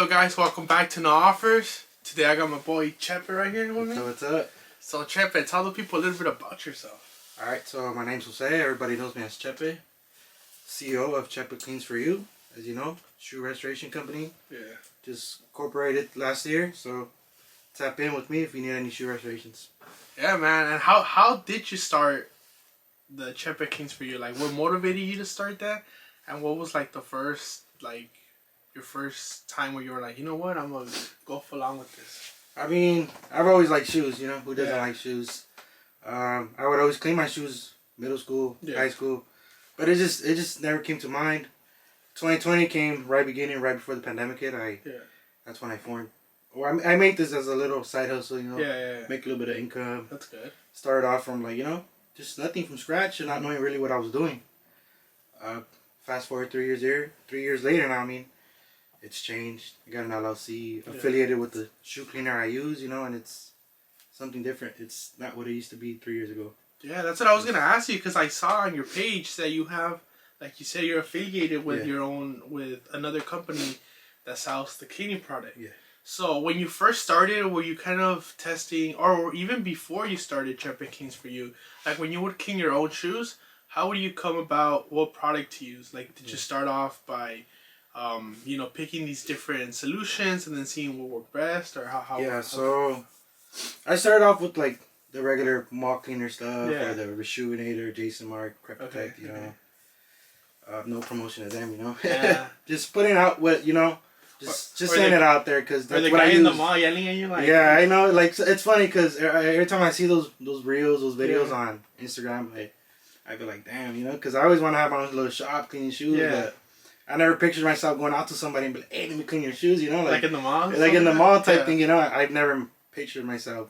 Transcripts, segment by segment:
So guys, welcome back to No Offers. Today I got my boy Chepe right here with me. What's up? So Chepe, tell the people a little bit about yourself. Alright, so my name's Jose. Everybody knows me as Chepe. CEO of ChepeClean4You, as you know, shoe restoration company. Yeah. Just incorporated last year, so tap in with me if you need any shoe restorations. Yeah, man. And how did you start the ChepeClean4You? Like, what motivated you to start that? And what was like the first, like, your first time where you were like, you know what, I'm gonna go full on with this? I mean, I've always liked shoes, you know, who doesn't Yeah. like shoes? I would always clean my shoes, middle school, Yeah. high school, but it just never came to mind. 2020 came right before the pandemic hit. That's when I formed. Well, I made this as a little side hustle, you know. Yeah. Make a little bit of income. That's good. Started off from like, you know, just nothing from scratch and not knowing really what I was doing. Fast forward 3 years later now, I mean, it's changed. I got an LLC affiliated with the shoe cleaner I use, you know, and it's something different. It's not what it used to be 3 years ago. Yeah, that's what I was gonna ask you, because I saw on your page that you have, like you said, you're affiliated with with another company that sells the cleaning product. Yeah. So when you first started, were you kind of testing, or even before you started ChepeClean4You, like when you would clean your own shoes, how would you come about what product to use? Like, did you start off by, you know, picking these different solutions and then seeing what worked best, or how? So I started off with like the regular mop cleaner stuff, or the Reshoeinator, Jason Mark, Crep Protect, you know. No promotion of them, you know. Yeah. Just putting out what, you know, just saying it out there, because that's the what guy I use. in the mall yelling at you, like. Yeah, I know. Like, it's funny because every time I see those reels, those videos on Instagram, like, I be like, damn, you know, because I always want to have my own little shop cleaning shoes. Yeah. But I never pictured myself going out to somebody and be like, hey, let me clean your shoes, you know, Like in the mall. like in the mall type thing, you know. I've never pictured myself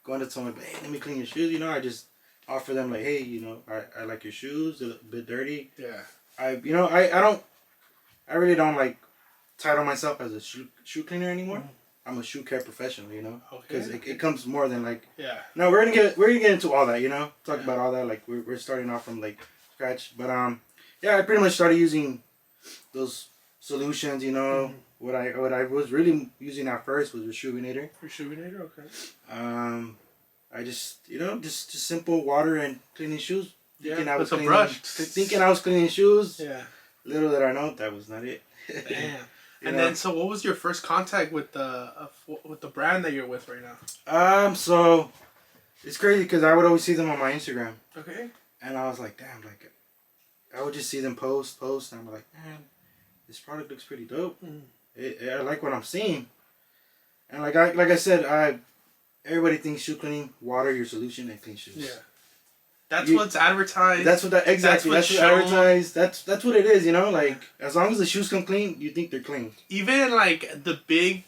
going to someone, hey, let me clean your shoes, you know. I just offer them like, hey, you know, I like your shoes, they're a bit dirty. Yeah. I really don't like title myself as a shoe cleaner anymore. I'm a shoe care professional, you know, because it comes more than like. Yeah. No, we're gonna get into all that, you know, talk about all that. Like we're starting off from like scratch, but yeah, I pretty much started using those solutions, you know. What I was really using at first was Reshoeinator. Reshoeinator, okay. I just, you know, just simple water and cleaning shoes. Thinking I was cleaning shoes. Yeah. Little did I know that was not it. Damn. And then, so what was your first contact with the brand that you're with right now? So it's crazy because I would always see them on my Instagram. Okay. And I was like, damn, like I would just see them post, and I'm like, man, this product looks pretty dope. I like what I'm seeing. And like I said, everybody thinks shoe cleaning, water your solution, and clean shoes. Yeah. That's what's advertised. That's what exactly. That's what's advertised. That's what it is, you know. Like, as long as the shoes come clean, you think they're clean. Even like the big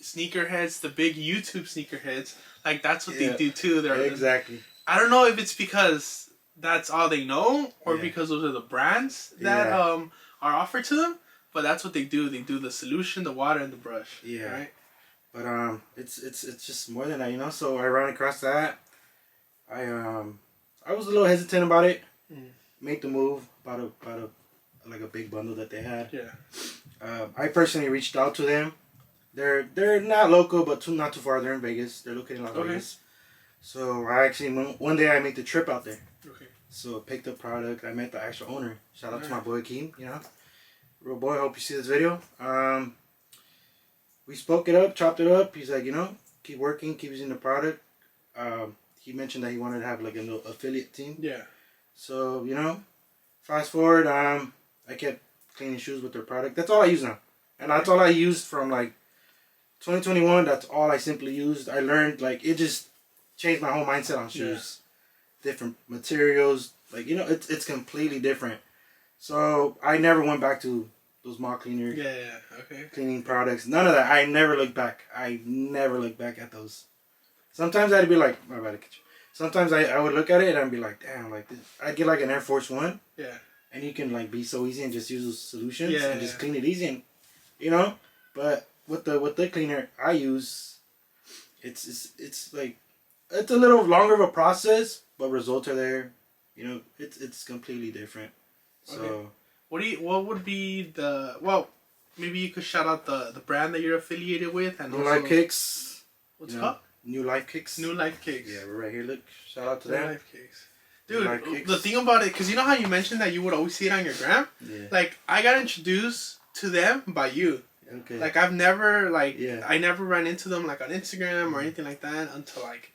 sneakerheads, the big YouTube sneakerheads, like that's what they do too. Exactly. I don't know if it's because that's all they know, or because those are the brands that are offered to them. But that's what they do. They do the solution, the water, and the brush. Yeah. Right. But it's just more than that, you know. So I ran across that. I was a little hesitant about it. Made the move, bought a big bundle that they had. Yeah. I personally reached out to them. They're not local, but not too far. They're in Vegas. They're located in Las Vegas. So I actually one day I made the trip out there. Okay. So I picked up product. I met the actual owner. Shout out to my boy Keem. You know, real boy. Hope you see this video. We spoke it up, chopped it up. He's like, you know, keep working, keep using the product. He mentioned that he wanted to have like a little affiliate team. Yeah. So, you know, fast forward, I kept cleaning shoes with their product. That's all I use now. And that's all I used from like 2021. That's all I simply used. I learned, like, it just changed my whole mindset on shoes. Different materials. Like, you know, it's completely different. So I never went back to those mop cleaner cleaning products. None of that. I never looked back. I never looked back at those. Sometimes I'd be like, my bad, sometimes I would look at it and I'd be like, damn, like this. I'd get like an Air Force One. Yeah. And you can like be so easy and just use those solutions and just clean it easy, and you know. But with the cleaner I use, it's like it's a little longer of a process, but results are there. You know, it's completely different. So what would be the maybe you could shout out the brand that you're affiliated with and New also Life Kicks. what's it called? New Life Kicks. New Life Cakes. Yeah, we're right here. Look, shout out to New them. Life Cakes. Dude, Life Cakes. the thing about it, because you know how you mentioned that you would always see it on your gram? Yeah. Like, I got introduced to them by you. Okay. Like, I've never, like, Yeah. I never ran into them, like, on Instagram or anything like that until, like,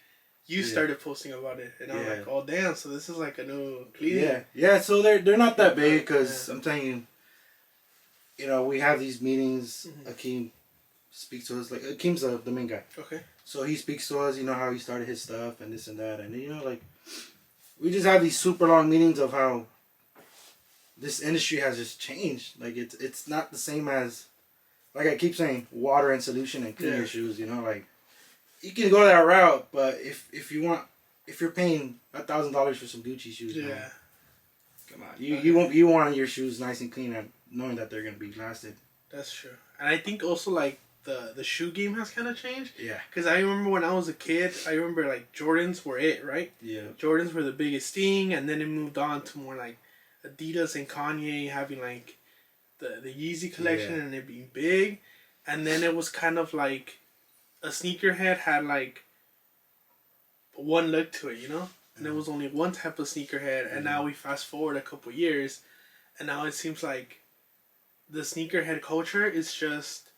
you started posting about it. And I'm like, oh, damn, so this is, like, a new cleaning. Yeah. Yeah, so they're not that big because I'm telling you, you know, we have these meetings. Akeem speaks to us. Like, Akeem's the main guy. Okay. So he speaks to us, you know, how he started his stuff and this and that. And, you know, like, we just have these super long meetings of how this industry has just changed. Like, it's not the same as, like I keep saying, water and solution and clean your shoes, you know, like, you can go that route, but if you're paying $1,000 for some Gucci shoes, man, come on, you want your shoes nice and clean and knowing that they're gonna be lasted. That's true. And I think also, like, the shoe game has kind of changed. Yeah. Because I remember when I was a kid, I remember, like, Jordans were it, right? Yeah. Jordans were the biggest thing, and then it moved on to more, like, Adidas and Kanye having, like, the Yeezy collection and it being big. And then it was kind of like a sneakerhead had, like, one look to it, you know? And there was only one type of sneakerhead, and now we fast forward a couple years, and now it seems like the sneakerhead culture is just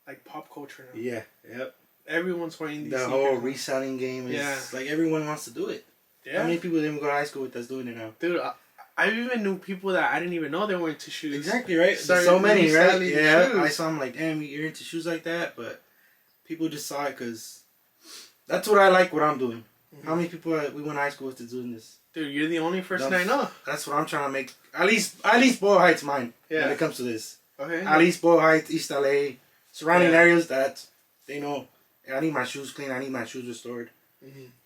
like pop culture now. Yeah. Yep. Everyone's wearing these. The whole reselling game is like everyone wants to do it. Yeah. How many people didn't go to high school with us doing it now? Dude, I even knew people that I didn't even know they were into shoes. Exactly, right? So many, right? Yeah. I saw them like, damn, you're into shoes like that, but people just saw it because that's what I like. What I'm doing. How many people we went to high school with to doing this? Dude, you're the only person I know. That's what I'm trying to make. At least Boyle Heights mine. Yeah. When it comes to this. Okay. At least Boyle Heights, East LA, surrounding areas that they know. I need my shoes clean. I need my shoes restored.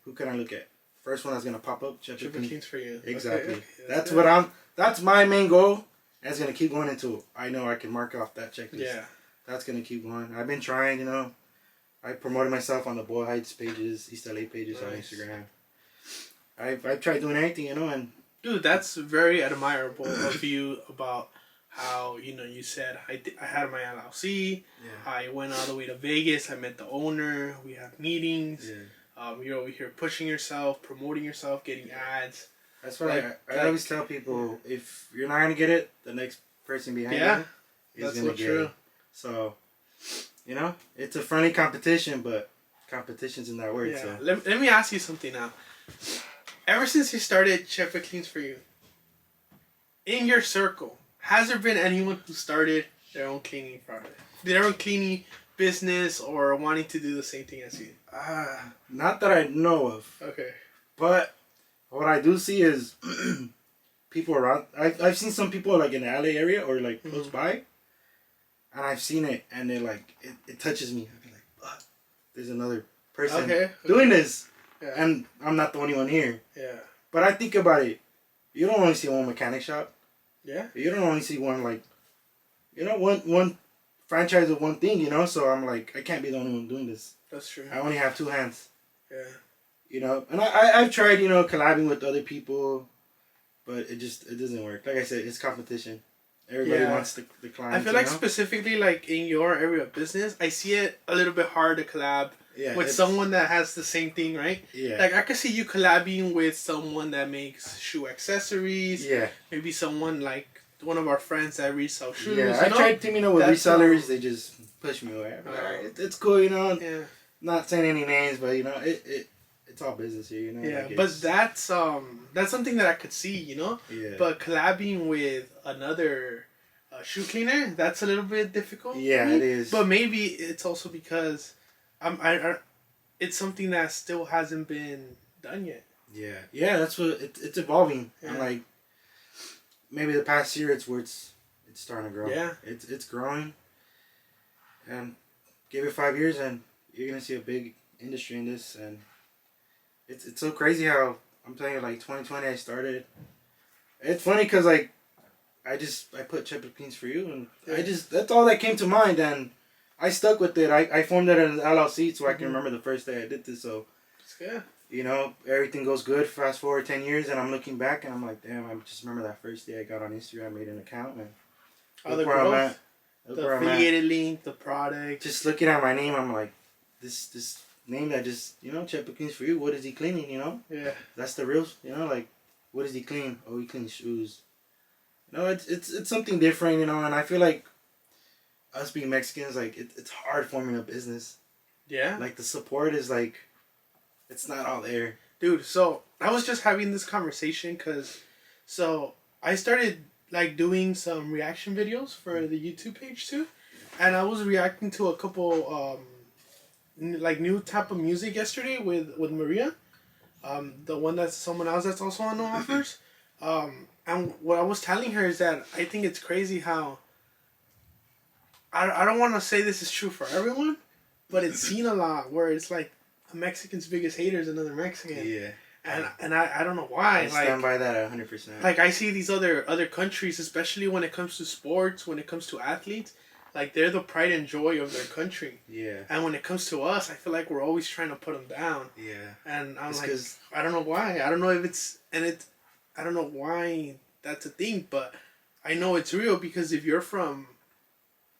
Who can I look at? First one that's gonna pop up. ChepeClean4You. Exactly. Okay. That's what I'm. That's my main goal. And it's gonna keep going until I know I can mark off that checklist. Yeah. That's gonna keep going. I've been trying. You know, I promoted myself on the Boyle Heights pages, East LA pages on Instagram. I've tried doing anything, you know, and dude, that's very admirable of you about how, you know, you said I had my LLC. Yeah. I went all the way to Vegas. I met the owner. We have meetings. Yeah. You're over here pushing yourself, promoting yourself, getting ads. That's what I always tell people. If you're not gonna get it, the next person behind you is gonna get it. So, you know, it's a friendly competition, but competition's in that word. Yeah. So Let me ask you something now. Ever since you started ChepeCleans4You, in your circle, has there been anyone who started their own cleaning product, their own cleaning business, or wanting to do the same thing as you? Not that I know of. Okay. But what I do see is people around. I've seen some people like in the LA area or like close by, and I've seen it, and they're like, it touches me. I be like, there's another person doing this. Yeah. And I'm not the only one here. Yeah. But I think about it. You don't only see one mechanic shop. Yeah. You don't only see one, like, you know, one franchise of one thing, you know? So I'm like, I can't be the only one doing this. That's true. I only have two hands. Yeah. You know? And I've tried, you know, collabing with other people, but it doesn't work. Like I said, it's competition. Everybody wants the clients. I feel like specifically, like, in your area of business, I see it a little bit hard to collab. Yeah, with someone that has the same thing, right? Yeah. Like, I could see you collabing with someone that makes shoe accessories. Yeah. Maybe someone like one of our friends that resell shoes. Yeah, I tried teaming up with resellers. They just push me away. It's cool, you know. Yeah. Not saying any names, but, you know, it's all business here, you know. Yeah, like but that's something that I could see, you know. Yeah. But collabing with another shoe cleaner, that's a little bit difficult. Yeah, it is. But maybe it's also because it's something that still hasn't been done yet. Yeah, yeah, that's what it's evolving. Yeah. And like maybe the past year, it's where it's starting to grow. Yeah, it's growing. And give it 5 years, and you're gonna see a big industry in this. And it's so crazy how I'm telling you, like 2020, I started. It's funny because like I put ChepeCleans4You, and that's all that came to mind, and I stuck with it. I formed it as an LLC so I can remember the first day I did this. So, it's good. You know, everything goes good. Fast forward 10 years, and I'm looking back, and I'm like, damn, I just remember that first day I got on Instagram, made an account, and look where I'm at. Look The where I'm at. affiliated link, the product. Just looking at my name, I'm like, this name that just, Chepe cleans for you. What is he cleaning, Yeah. That's the real, like, what does he clean? Oh, he cleans shoes. It's something different, and I feel like us being Mexicans, like, it's hard forming a business. Yeah. Like, the support is, like, it's not all there. Dude, so I was just having this conversation because, so I started like doing some reaction videos for the YouTube page too, and I was reacting to a couple like new type of music yesterday with Maria, the one that's someone else that's also on the offers, and what I was telling her is that I think it's crazy how I don't want to say this is true for everyone, but it's seen a lot where it's like a Mexican's biggest hater is another Mexican. Yeah. And I don't know why. I stand by that 100%. Like I see these other countries, especially when it comes to sports, when it comes to athletes, like they're the pride and joy of their country. Yeah. And when it comes to us, I feel like we're always trying to put them down. Yeah. And I'm it's like, I don't know why. I don't know if it's I don't know why that's a thing, but I know it's real because if you're from,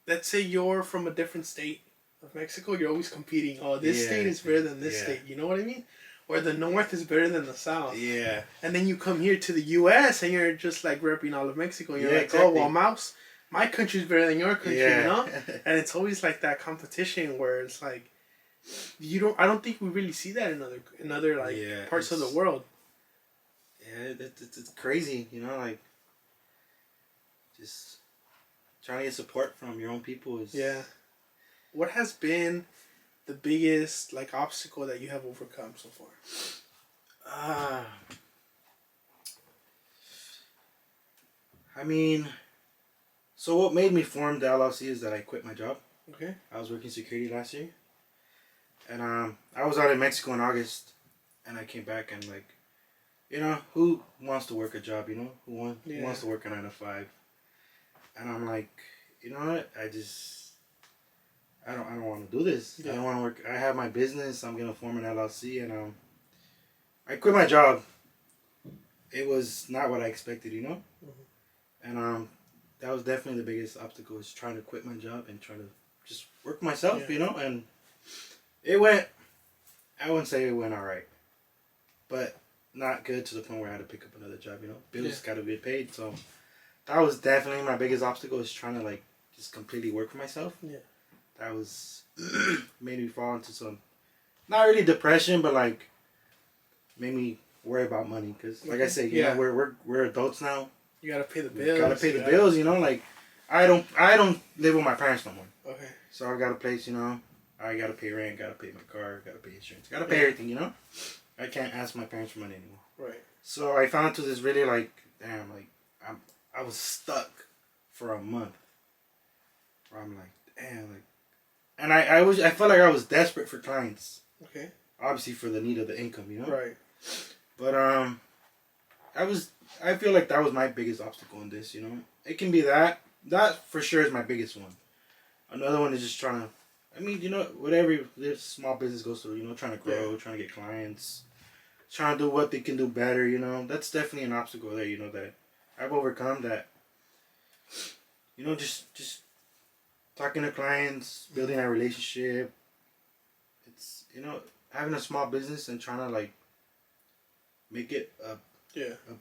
let's say you're from a different state of Mexico, you're always competing. Oh, this state is better than this state. You know what I mean? Or the North is better than the South. Yeah. And then you come here to the U.S. and you're just like repping all of Mexico. And you're like, exactly. oh, well, my country's better than your country, Yeah. you know? And it's always like that competition where it's like, I don't think we really see that in other like parts of the world. Yeah, it's crazy, like, just trying to get support from your own people is... Yeah. What has been the biggest like obstacle that you have overcome so far? I mean, so what made me form the LLC is that I quit my job. Okay. I was working security last year, and I was out in Mexico in August, and I came back and like, who wants to work a job? Who wants to work a 9 to 5? And I'm like, you know what? I don't want to do this. Yeah. I don't want to work. I have my business. I'm gonna form an LLC, and I quit my job. It was not what I expected, Mm-hmm. And that was definitely the biggest obstacle, is trying to quit my job and trying to just work myself, And it went. I wouldn't say it went all right, but not good to the point where I had to pick up another job. Bills got to be paid, so that was definitely my biggest obstacle, is trying to like just completely work for myself. Yeah. That was made me fall into some, not really depression, but like made me worry about money, because like I said, we're adults now. You gotta pay the bills. Gotta pay the bills, Like I don't live with my parents no more. Okay. So I got a place, I gotta pay rent, gotta pay my car, gotta pay insurance, gotta pay everything, I can't ask my parents for money anymore. Right. So I found to this really like, damn, like I was stuck for a month. Where I'm like, damn, like. And I felt like I was desperate for clients. Okay. Obviously for the need of the income, Right. But I feel like that was my biggest obstacle in this, It can be that. That for sure is my biggest one. Another one is just trying to, whatever this small business goes through, trying to grow, trying to get clients, trying to do what they can do better, That's definitely an obstacle there, that I've overcome that. Just talking to clients, building a relationship. It's, having a small business and trying to like make it a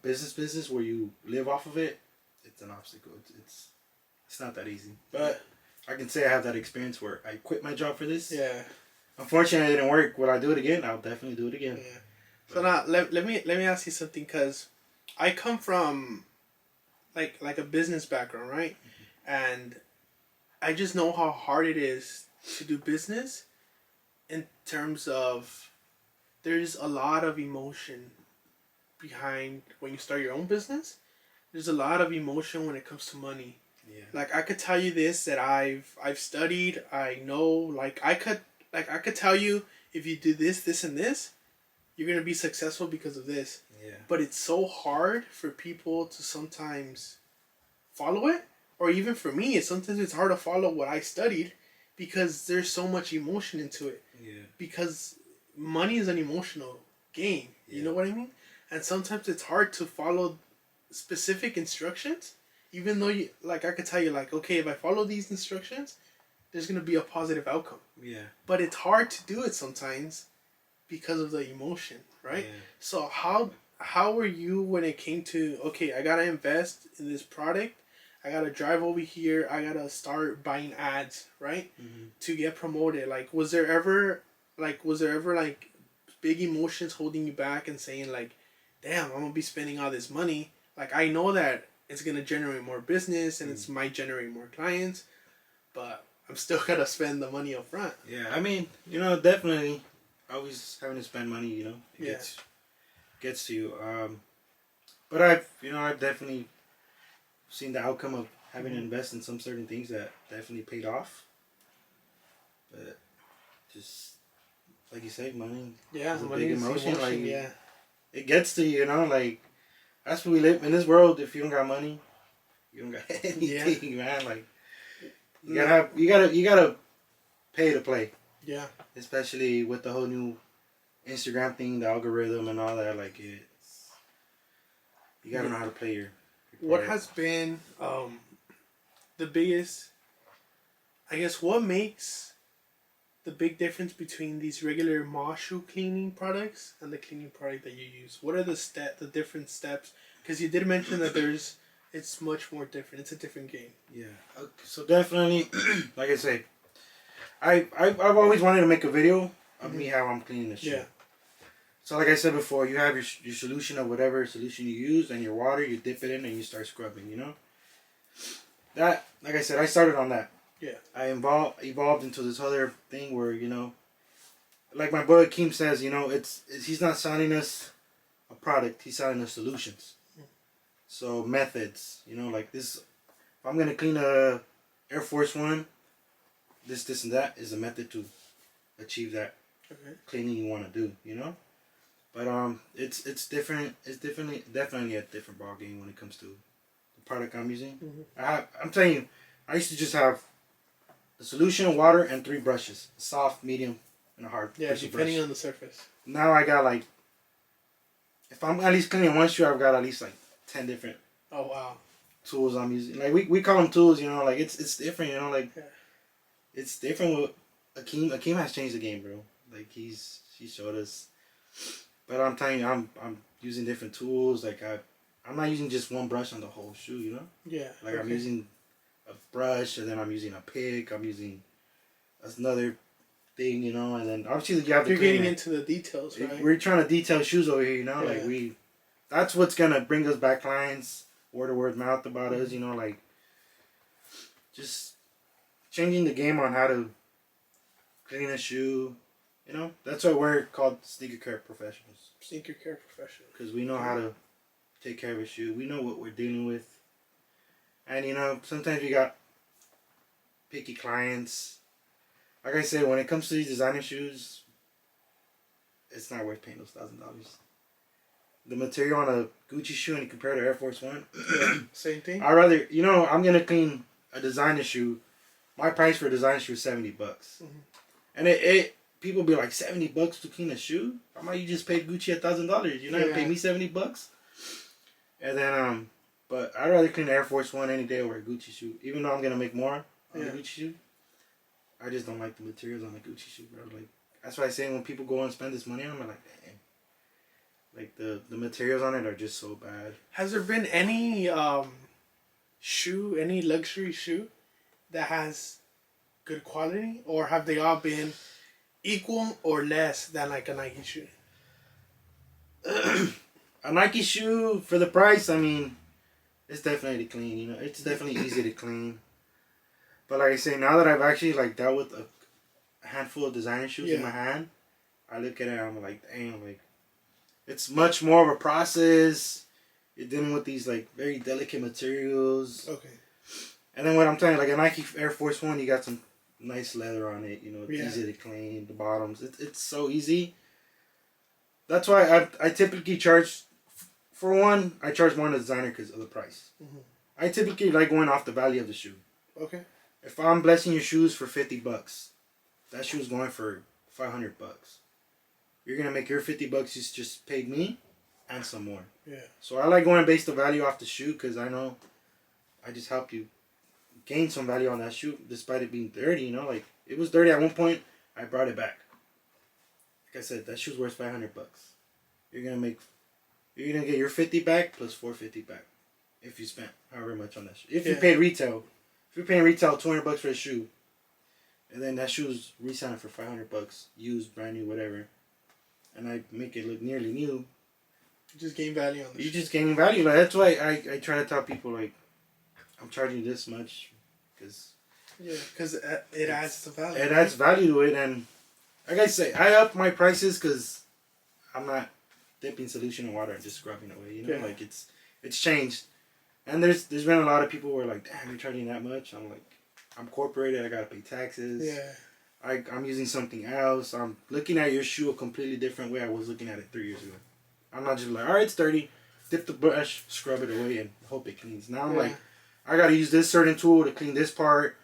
business where you live off of it. It's an obstacle. It's not that easy. But I can say I have that experience where I quit my job for this. Yeah. Unfortunately, it didn't work. Will I do it again? I'll definitely do it again. Yeah. So now let me ask you something, because I come from like a business background, right? Mm-hmm. And I just know how hard it is to do business, in terms of there's a lot of emotion behind when you start your own business. There's a lot of emotion when it comes to money. Yeah. Like I could tell you this, that I've studied, I know, like I could tell you, if you do this, this and this, you're going to be successful because of this. Yeah. But it's so hard for people to sometimes follow it. Or even for me, sometimes it's hard to follow what I studied, because there's so much emotion into it. Yeah. Because money is an emotional game. Yeah. You know what I mean? And sometimes it's hard to follow specific instructions even though you like, I could tell you like, okay, if I follow these instructions, there's gonna be a positive outcome. Yeah. But it's hard to do it sometimes because of the emotion, right? Yeah. So how were you when it came to, okay, I gotta invest in this product, I gotta drive over here, I gotta start buying ads, right? Mm-hmm. To get promoted. Like was there ever like big emotions holding you back and saying like, damn, I'm gonna be spending all this money. Like I know that it's gonna generate more business and it's might generate more clients, but I'm still gonna spend the money up front. Yeah, I mean, definitely always having to spend money, it gets to you. But I've definitely seen the outcome of having to invest in some certain things that definitely paid off. But just like you say, money is a big emotion. Like yeah. it gets to you, like that's what we live in this world. If you don't got money, you don't got anything, man. Like you gotta pay to play. Yeah. Especially with the whole new Instagram thing, the algorithm and all that. Like you gotta know how to play your What part. has been the biggest? I guess what makes the big difference between these regular Moss shoe cleaning products and the cleaning product that you use? What are the different steps? Because you did mention that it's much more different. It's a different game. Yeah. Okay, so definitely, like I say, I've always wanted to make a video of me how I'm cleaning the shoe. Yeah. So like I said before, you have your solution of whatever solution you use and your water, you dip it in and you start scrubbing, That, like I said, I started on that. Yeah. I evolved into this other thing where, like my boy Keem says, it's he's not selling us a product, he's selling us solutions. So methods, like this, if I'm going to clean a Air Force One, this and that is a method to achieve that cleaning you want to do, But it's different. It's definitely a different ball game when it comes to the product I'm using. I'm telling you, I used to just have the solution, water, and 3 brushes: soft, medium, and a hard. Yeah, depending on the surface. Now I got like, if I'm at least cleaning one shoe, I've got at least like 10 different. Oh wow. Tools I'm using. Like we call them tools, like it's different, it's different with Akeem. Akeem has changed the game, bro. Like he showed us. But I'm telling you, I'm using different tools. Like I'm not using just one brush on the whole shoe, Yeah. Like I'm using a brush, and then I'm using a pick. I'm using another thing, and then obviously you have to. You're getting into the details, right? We're trying to detail shoes over here, Yeah. Like that's what's gonna bring us back clients, word of mouth about us, like just changing the game on how to clean a shoe. That's why we're called sneaker care professionals. Sneaker care professional. Because we know how to take care of a shoe. We know what we're dealing with. And, sometimes we got picky clients. Like I said, when it comes to these designer shoes, it's not worth paying those $1,000. The material on a Gucci shoe and you compare to Air Force One. Yeah, same thing. I'd rather, I'm going to clean a designer shoe. My price for a designer shoe is $70. And it people be like, $70 to clean a shoe? How about you just paid Gucci $1,000? You're not gonna pay me $70? And then but I'd rather clean an Air Force One any day over a Gucci shoe. Even though I'm gonna make more on the Gucci shoe. I just don't like the materials on the Gucci shoe, bro. Like that's why I say when people go and spend this money on them, I'm like, damn. Like the materials on it are just so bad. Has there been any any luxury shoe that has good quality, or have they all been equal or less than like a Nike shoe? A Nike shoe for the price, I mean, it's definitely clean. It's definitely easy to clean. But like I say, now that I've actually like dealt with a handful of designer shoes in my hand, I look at it and I'm like, damn, like it's much more of a process. You're dealing with these like very delicate materials. Okay. And then what I'm telling you, like a Nike Air Force One, you got some nice leather on it. It's easy to clean. The bottoms, it's so easy. That's why I typically charge. For one, I charge more on the designer because of the price. I typically like going off the value of the shoe. Okay. If I'm blessing your shoes for $50, that shoe's going for $500. You're gonna make your $50 you just paid me, and some more. Yeah. So I like going based the value off the shoe because I know I just helped you gain some value on that shoe despite it being dirty. You know, like it was dirty at one point. I brought it back. Like I said, that shoe's worth $500. You're gonna get your 50 back plus 450 back if you spent however much on that shoe. If you paid retail, if you're paying retail $200 for a shoe, and then that shoe's reselling for $500, used, brand new, whatever, and I make it look nearly new. You just gain value on the shoe. You just gain value. Like that's why I try to tell people like I'm charging you this much because it adds the value. It adds value to it, and like I say, I up my prices because I'm not dipping solution in water and just scrubbing it away. You know, like it's changed, and there's been a lot of people who are like, damn, you're charging that much. I'm like, I'm corporated. I gotta pay taxes. Yeah. I'm using something else. I'm looking at your shoe a completely different way I was looking at it 3 years ago. I'm not just like, all right, it's dirty. Dip the brush, scrub it away, and hope it cleans. Now I'm like, I gotta use this certain tool to clean this part.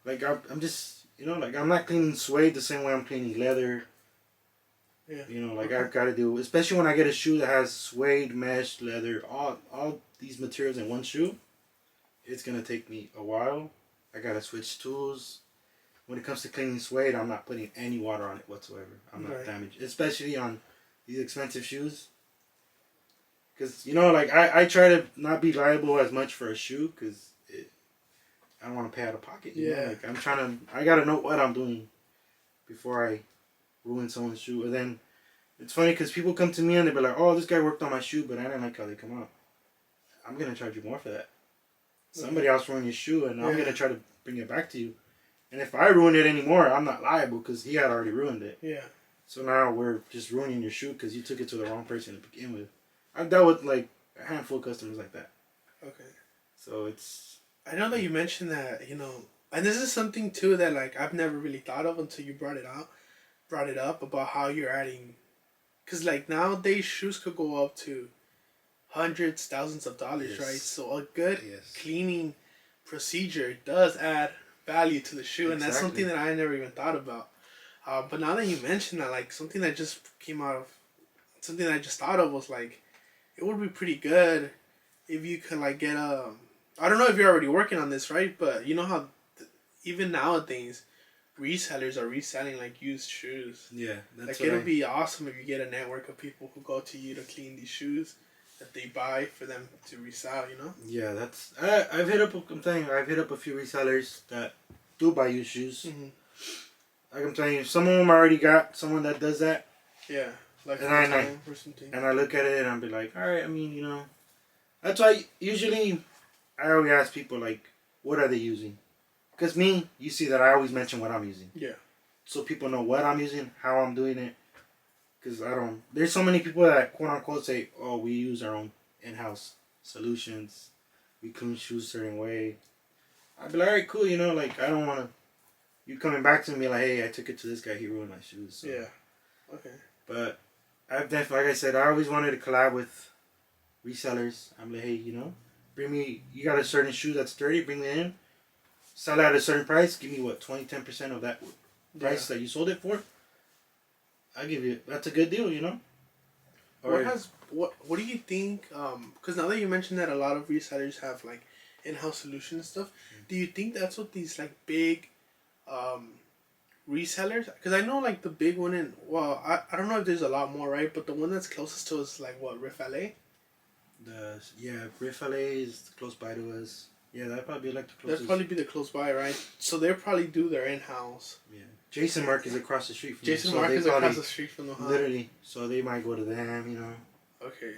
Like I'm just, you know, like I'm not cleaning suede the same way I'm cleaning leather. Yeah. You know, like I've got to do, especially when I get a shoe that has suede, mesh, leather, all these materials in one shoe. It's gonna take me a while. I gotta switch tools. When it comes to cleaning suede, I'm not putting any water on it whatsoever. I'm not damaged, especially on these expensive shoes. Because, you know, like, I try to not be liable as much for a shoe because I don't want to pay out of pocket. You know? Like, I got to know what I'm doing before I ruin someone's shoe. And then it's funny because people come to me and they be like, oh, this guy worked on my shoe, but I didn't like how they come out. I'm going to charge you more for that. Somebody else ruined your shoe and I'm going to try to bring it back to you. And if I ruin it anymore, I'm not liable because he had already ruined it. Yeah. So now we're just ruining your shoe because you took it to the wrong person to begin with. I've dealt with like a handful of customers like that. Okay. So it's... I know that you mentioned that, you know, and this is something too that like I've never really thought of until you brought it up about how you're adding, because like nowadays shoes could go up to hundreds, thousands of dollars, right? So a good cleaning procedure does add value to the shoe, and that's something that I never even thought about. But now that you mentioned that, like something that just came out of, something that I just thought of was like, it would be pretty good if you could like get a, I don't know if you're already working on this, right? But you know how even nowadays resellers are reselling like used shoes. Yeah, that's like it'll be awesome if you get a network of people who go to you to clean these shoes that they buy for them to resell, you know? Yeah, that's... I've hit up a few resellers that do buy used shoes. Like I'm telling you, some of them already got someone that does that. Yeah, like and I look at it and I'll be like, all right, I mean, you know, that's why usually I always ask people like, what are they using? Because me, you see that I always mention what I'm using. Yeah. So people know what I'm using, how I'm doing it. Because there's so many people that quote unquote say, oh, we use our own in-house solutions. We clean shoes a certain way. I'd be like, all right, cool, you know, like, I don't want to, you coming back to me like, hey, I took it to this guy, he ruined my shoes. So. Yeah. Okay. But I've definitely, like I said, I always wanted to collab with resellers. I'm like, hey, you know, you got a certain shoe that's dirty, bring it in. Sell it at a certain price, give me what, 20-10% of that price that you sold it for. I'll give you, that's a good deal, you know. What do you think? Because now that you mentioned that a lot of resellers have like in-house solution and stuff, do you think that's what these like big resellers? Because I know like the big one I don't know if there's a lot more, right? But the one that's closest to us is like what, Riff LA? Riff LA is close by to us. Yeah, that'd probably be like the closest. That'd probably be the close by, right? So they probably do their in-house. Yeah. Jason Mark is across the street from Jason Mark is across the street from the house. Literally. So they might go to them, you know. Okay.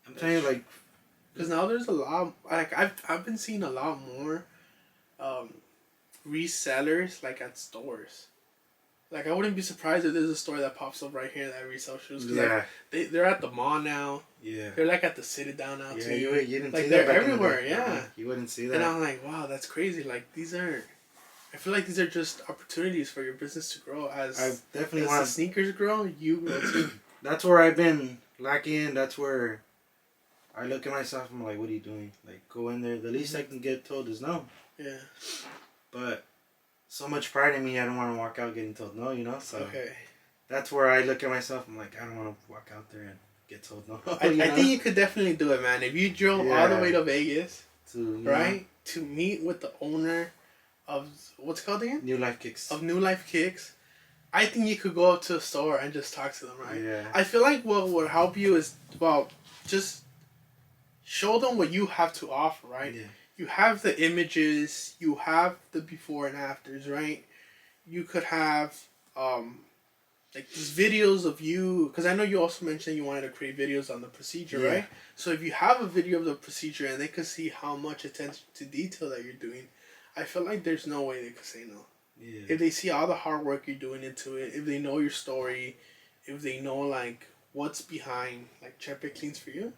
I'm telling you, like... Because now there's a lot... Like, I've been seeing a lot more resellers, like, at stores. Like, I wouldn't be surprised if there's a store that pops up right here that resells shoes. Yeah. Like, they're at the mall now. Yeah. They're, like, at the sit-down now, too. Yeah, you didn't like, see they're that everywhere, yeah. You wouldn't see that. And I'm like, wow, that's crazy. Like, these are... I feel like these are just opportunities for your business to grow. As the sneakers grow, you grow too. That's where I've been lacking. That's where I look at myself. I'm like, what are you doing? Like, go in there. The least I can get told is no. Yeah. But so much pride in me, I don't want to walk out getting told no, you know? So that's where I look at myself. I'm like, I don't want to walk out there and get told no. I think you could definitely do it, man. If you drove all the way to Vegas right? To meet with the owner of what's it called again? New Life Kicks. Of New Life Kicks. I think you could go up to a store and just talk to them, right? Yeah. I feel like what would help you is, well, just show them what you have to offer, right? Yeah. You have the images, you have the before and afters, right? You could have like these videos of you, because I know you also mentioned you wanted to create videos on the procedure, right? So if you have a video of the procedure and they could see how much attention to detail that you're doing, I feel like there's no way they could say no. Yeah. If they see all the hard work you're doing into it, if they know your story, if they know like what's behind like Chepe Cleans for You,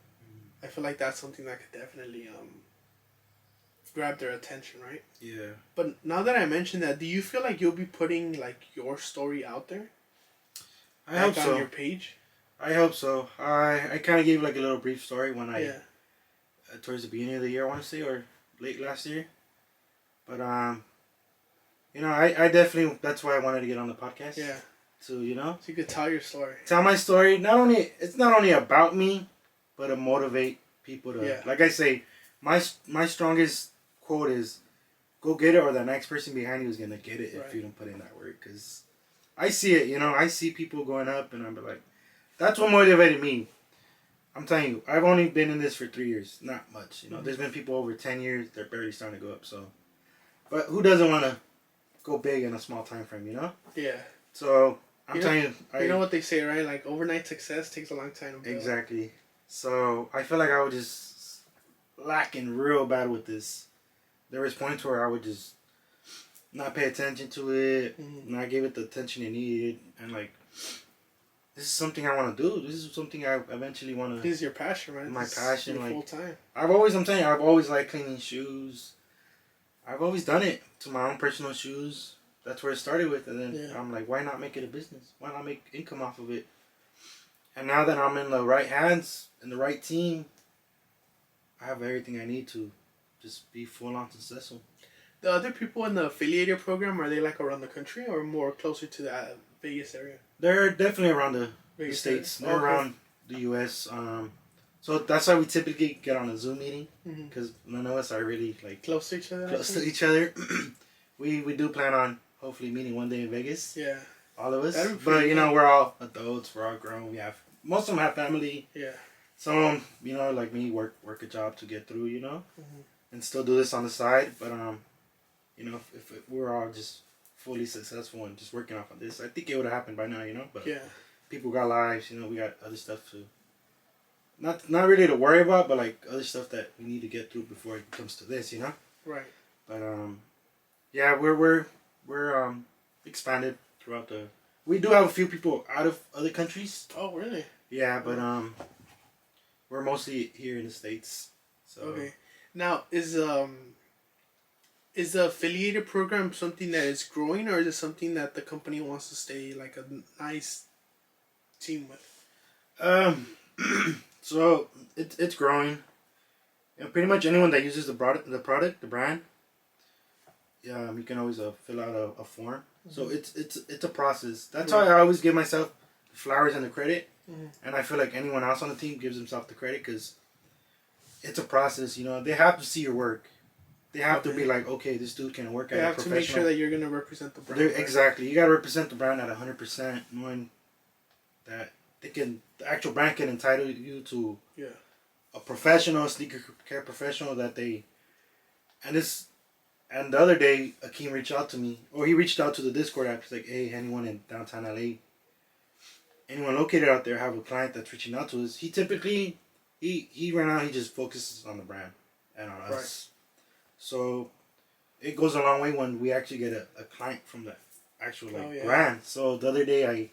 I feel like that's something that could definitely grab their attention, right? Yeah. But now that I mentioned that, do you feel like you'll be putting like your story out there? I hope so. On your page? I hope so. I kind of gave like a little brief story when I towards the beginning of the year, I want to say, or late last year. But you know, I definitely, that's why I wanted to get on the podcast. Yeah. So, you know, so you could tell your story. Tell my story. It's not only about me, but to motivate people to. Like I say, my strongest quote is, "Go get it, or the next person behind you is gonna get it if you don't put in that work." Because I see it. You know, I see people going up, and I'm like, that's what motivated me. I'm telling you, I've only been in this for 3 years. Not much. You know, there's been people over 10 years. They're barely starting to go up. So, but who doesn't want to go big in a small time frame? You know. Yeah. So I'm telling you, you know what they say, right? Like overnight success takes a long time to build. Exactly. So I feel like I was just lacking real bad with this. There was points where I would just not pay attention to it, not give it the attention it needed, and like, this is something I want to do. This is something I eventually want to. This is your passion, right? My passion, your like full time. I've always liked cleaning shoes. I've always done it to my own personal shoes. That's where it started with, and then I'm like, why not make it a business? Why not make income off of it? And now that I'm in the right hands, in the right team, I have everything I need to just be full on successful. The other people in the affiliator program, are they like around the country or more closer to that Vegas area? They're definitely around the States. They're around the U.S. So that's why we typically get on a Zoom meeting, because none of us are really like close to each other. Close to each other. we do plan on hopefully meeting one day in Vegas. Yeah. All of us. But you know, we're all adults. We're all grown. Most of them have family. Yeah. Some of them, you know, like me, work a job to get through. You know, and still do this on the side. But you know, if we're all just fully successful and just working off of this, I think it would have happened by now. You know, but people got lives. You know, we got other stuff to. Not really to worry about, but like other stuff that we need to get through before it comes to this. You know. Right. But yeah, we're expanded throughout the. We do have a few people out of other countries. Oh, really? Yeah, but we're mostly here in the States. So. Okay. Now, is the affiliator program something that is growing, or is it something that the company wants to stay like a nice team with? So it's growing. You know, pretty much anyone that uses the product, the brand. Yeah, you can always fill out a form. So it's a process. That's why I always give myself the flowers and the credit, and I feel like anyone else on the team gives themselves the credit, because it's a process. You know, they have to see your work. They have to be like, okay, this dude can work at a professional. They have to make sure that you're gonna represent the brand. Right? Exactly, you gotta represent the brand at 100%, knowing that the actual brand can entitle you to a professional sneaker care professional that they, and the other day, Akeem reached out to me, or he reached out to the Discord app. He's like, hey, anyone in downtown LA, anyone located out there have a client that's reaching out to us. He typically, he right now, he just focuses on the brand and on us. So it goes a long way when we actually get a client from the actual brand. So the other day,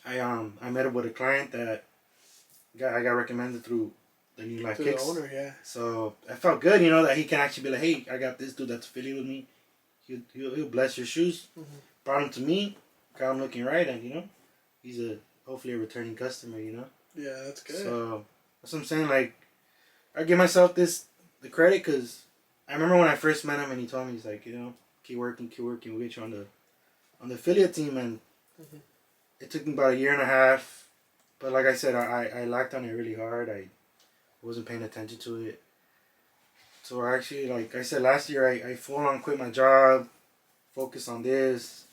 I met up with a client that I got recommended through the New Life Kicks. The owner, So I felt good, you know, that he can actually be like, hey, I got this dude that's affiliated with me. He'll bless your shoes. Brought him to me, got him looking right, and you know, he's hopefully a returning customer, you know. Yeah, that's good. So that's what I'm saying. Like, I give myself the credit, because I remember when I first met him and he told me, he's like, you know, keep working, we'll get you on the affiliate team, and it took me about a year and a half. But like I said, I lacked on it really hard. I wasn't paying attention to it. So actually, like I said last year, I full on quit my job, focused on this.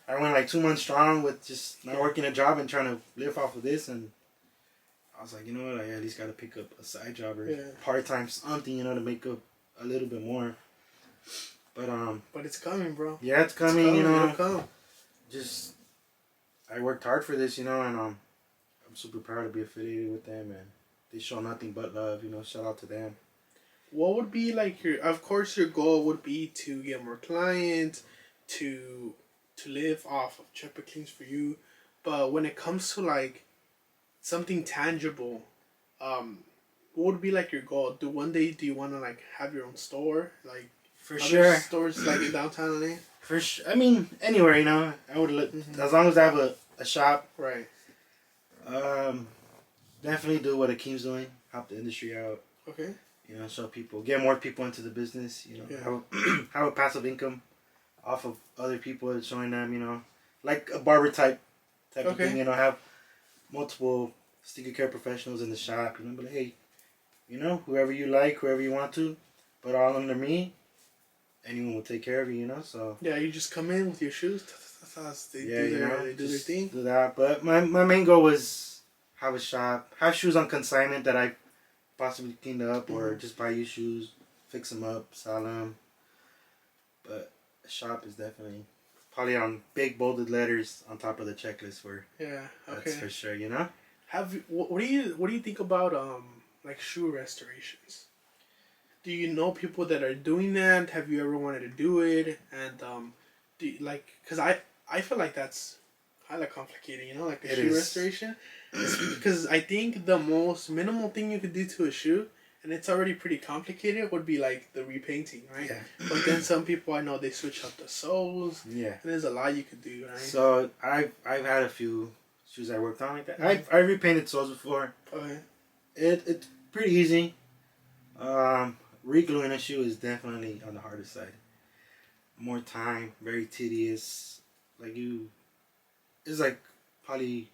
I went like 2 months strong with just not working a job and trying to live off of this, and I was like, you know what, I at least got to pick up a side job or part time something, to make up a little bit more. But it's coming, bro. Yeah, it's coming. It'll come. Just I worked hard for this, and I'm super proud to be affiliated with them, and they show nothing but love. Shout out to them. What would be like of course your goal would be to get more clients, to live off of ChepeClean4You, but when it comes to like something tangible, what would be like your goal? One day do you want to like have your own store, like for sure stores like in downtown LA? For sure, I mean anywhere, I would as long as I have a shop, right? Definitely do what Akeem's doing, help the industry out. Okay. Show people, get more people into the business. Have a passive income off of other people, showing them, like a barber type of thing. Have multiple sticker care professionals in the shop. But hey, whoever you like, whoever you want to, but all under me. Anyone will take care of you. So yeah, you just come in with your shoes. They do their thing. Do that. But my main goal was have a shop, have shoes on consignment that I possibly cleaned up, or just buy you shoes, fix them up, sell them. But a shop is definitely probably on big bolded letters on top of the checklist for. Yeah. Okay. That's for sure. What do you think about like shoe restorations? Do you know people that are doing that? Have you ever wanted to do it? And do you, because I feel like that's kind of complicated, like a shoe restoration. Because I think the most minimal thing you could do to a shoe, and it's already pretty complicated, would be like the repainting, right? Yeah. But then some people I know, they switch up the soles. Yeah. And there's a lot you could do, right? So I've had a few shoes I worked on like that. I repainted soles before. Okay. It's pretty easy. Regluing a shoe is definitely on the harder side. More time, very tedious. It's like probably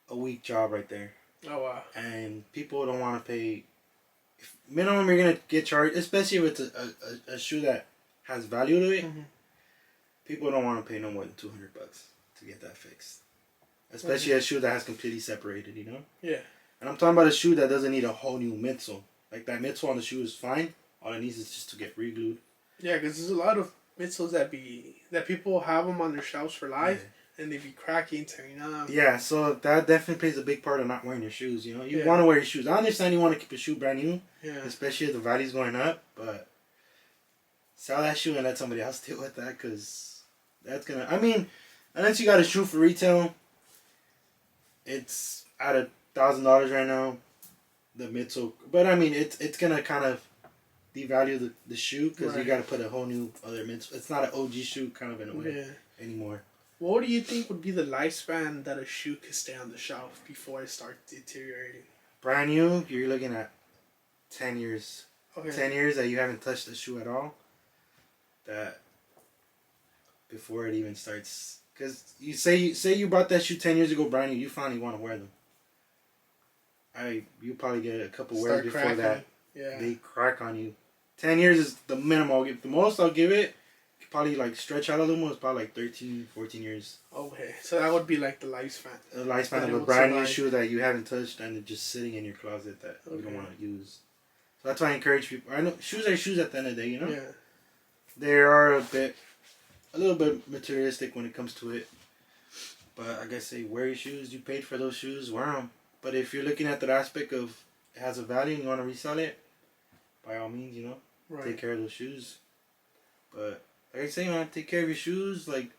a week job right there. Oh wow! And people don't want to pay. Minimum you're gonna get charged, especially if it's a shoe that has value to it. Mm-hmm. People don't want to pay no more than $200 to get that fixed. Especially a shoe that has completely separated, Yeah. And I'm talking about a shoe that doesn't need a whole new midsole. Like that midsole on the shoe is fine. All it needs is just to get re-glued. Yeah, because there's a lot of midsoles that people have them on their shelves for life. Yeah. And they be cracking, tearing up. Yeah, so that definitely plays a big part of not wearing your shoes. You want to wear your shoes. I understand you want to keep your shoe brand new, especially if the value's going up. But sell that shoe and let somebody else deal with that, because that's gonna. I mean, unless you got a shoe for retail, it's at $1,000 right now. The midsole, but I mean, it's gonna kind of devalue the shoe, because you got to put a whole new other midsole. It's not an OG shoe, kind of in a way anymore. What do you think would be the lifespan that a shoe could stay on the shelf before it starts deteriorating? Brand new, you're looking at 10 years. Okay. 10 years that you haven't touched the shoe at all. That before it even starts, because you say you bought that shoe 10 years ago, brand new, you finally want to wear them. You probably get a couple wears before cracking. That. Yeah. They crack on you. 10 years is the minimum I'll give. The most I'll give it. Probably like stretch out a little more. It's probably like 13, 14 years. Okay, so that would be like the lifespan. The lifespan of a brand new shoe that you haven't touched and it's just sitting in your closet that you don't want to use. So that's why I encourage people. I know shoes are shoes at the end of the day, Yeah. They are a little bit materialistic when it comes to it. But I guess wear your shoes. You paid for those shoes, wear them. But if you're looking at the aspect of it has a value and you want to resell it, by all means, take care of those shoes. But like I say, man, take care of your shoes. Like,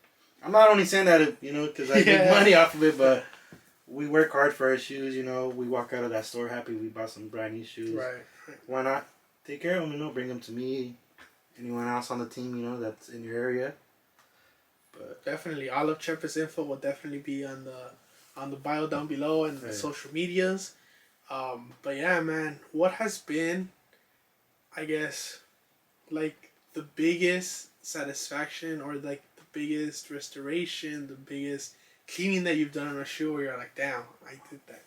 I'm not only saying that, because I make money off of it, but we work hard for our shoes, We walk out of that store happy we bought some brand new shoes. Right. Why not take care of them, bring them to me, anyone else on the team, that's in your area. But definitely, all of Chepe's info will definitely be on the bio down below and the social medias. But yeah, man, what has been, I guess, like the biggest satisfaction or like the biggest restoration, the biggest cleaning that you've done on a shoe where you're like, damn, I did that?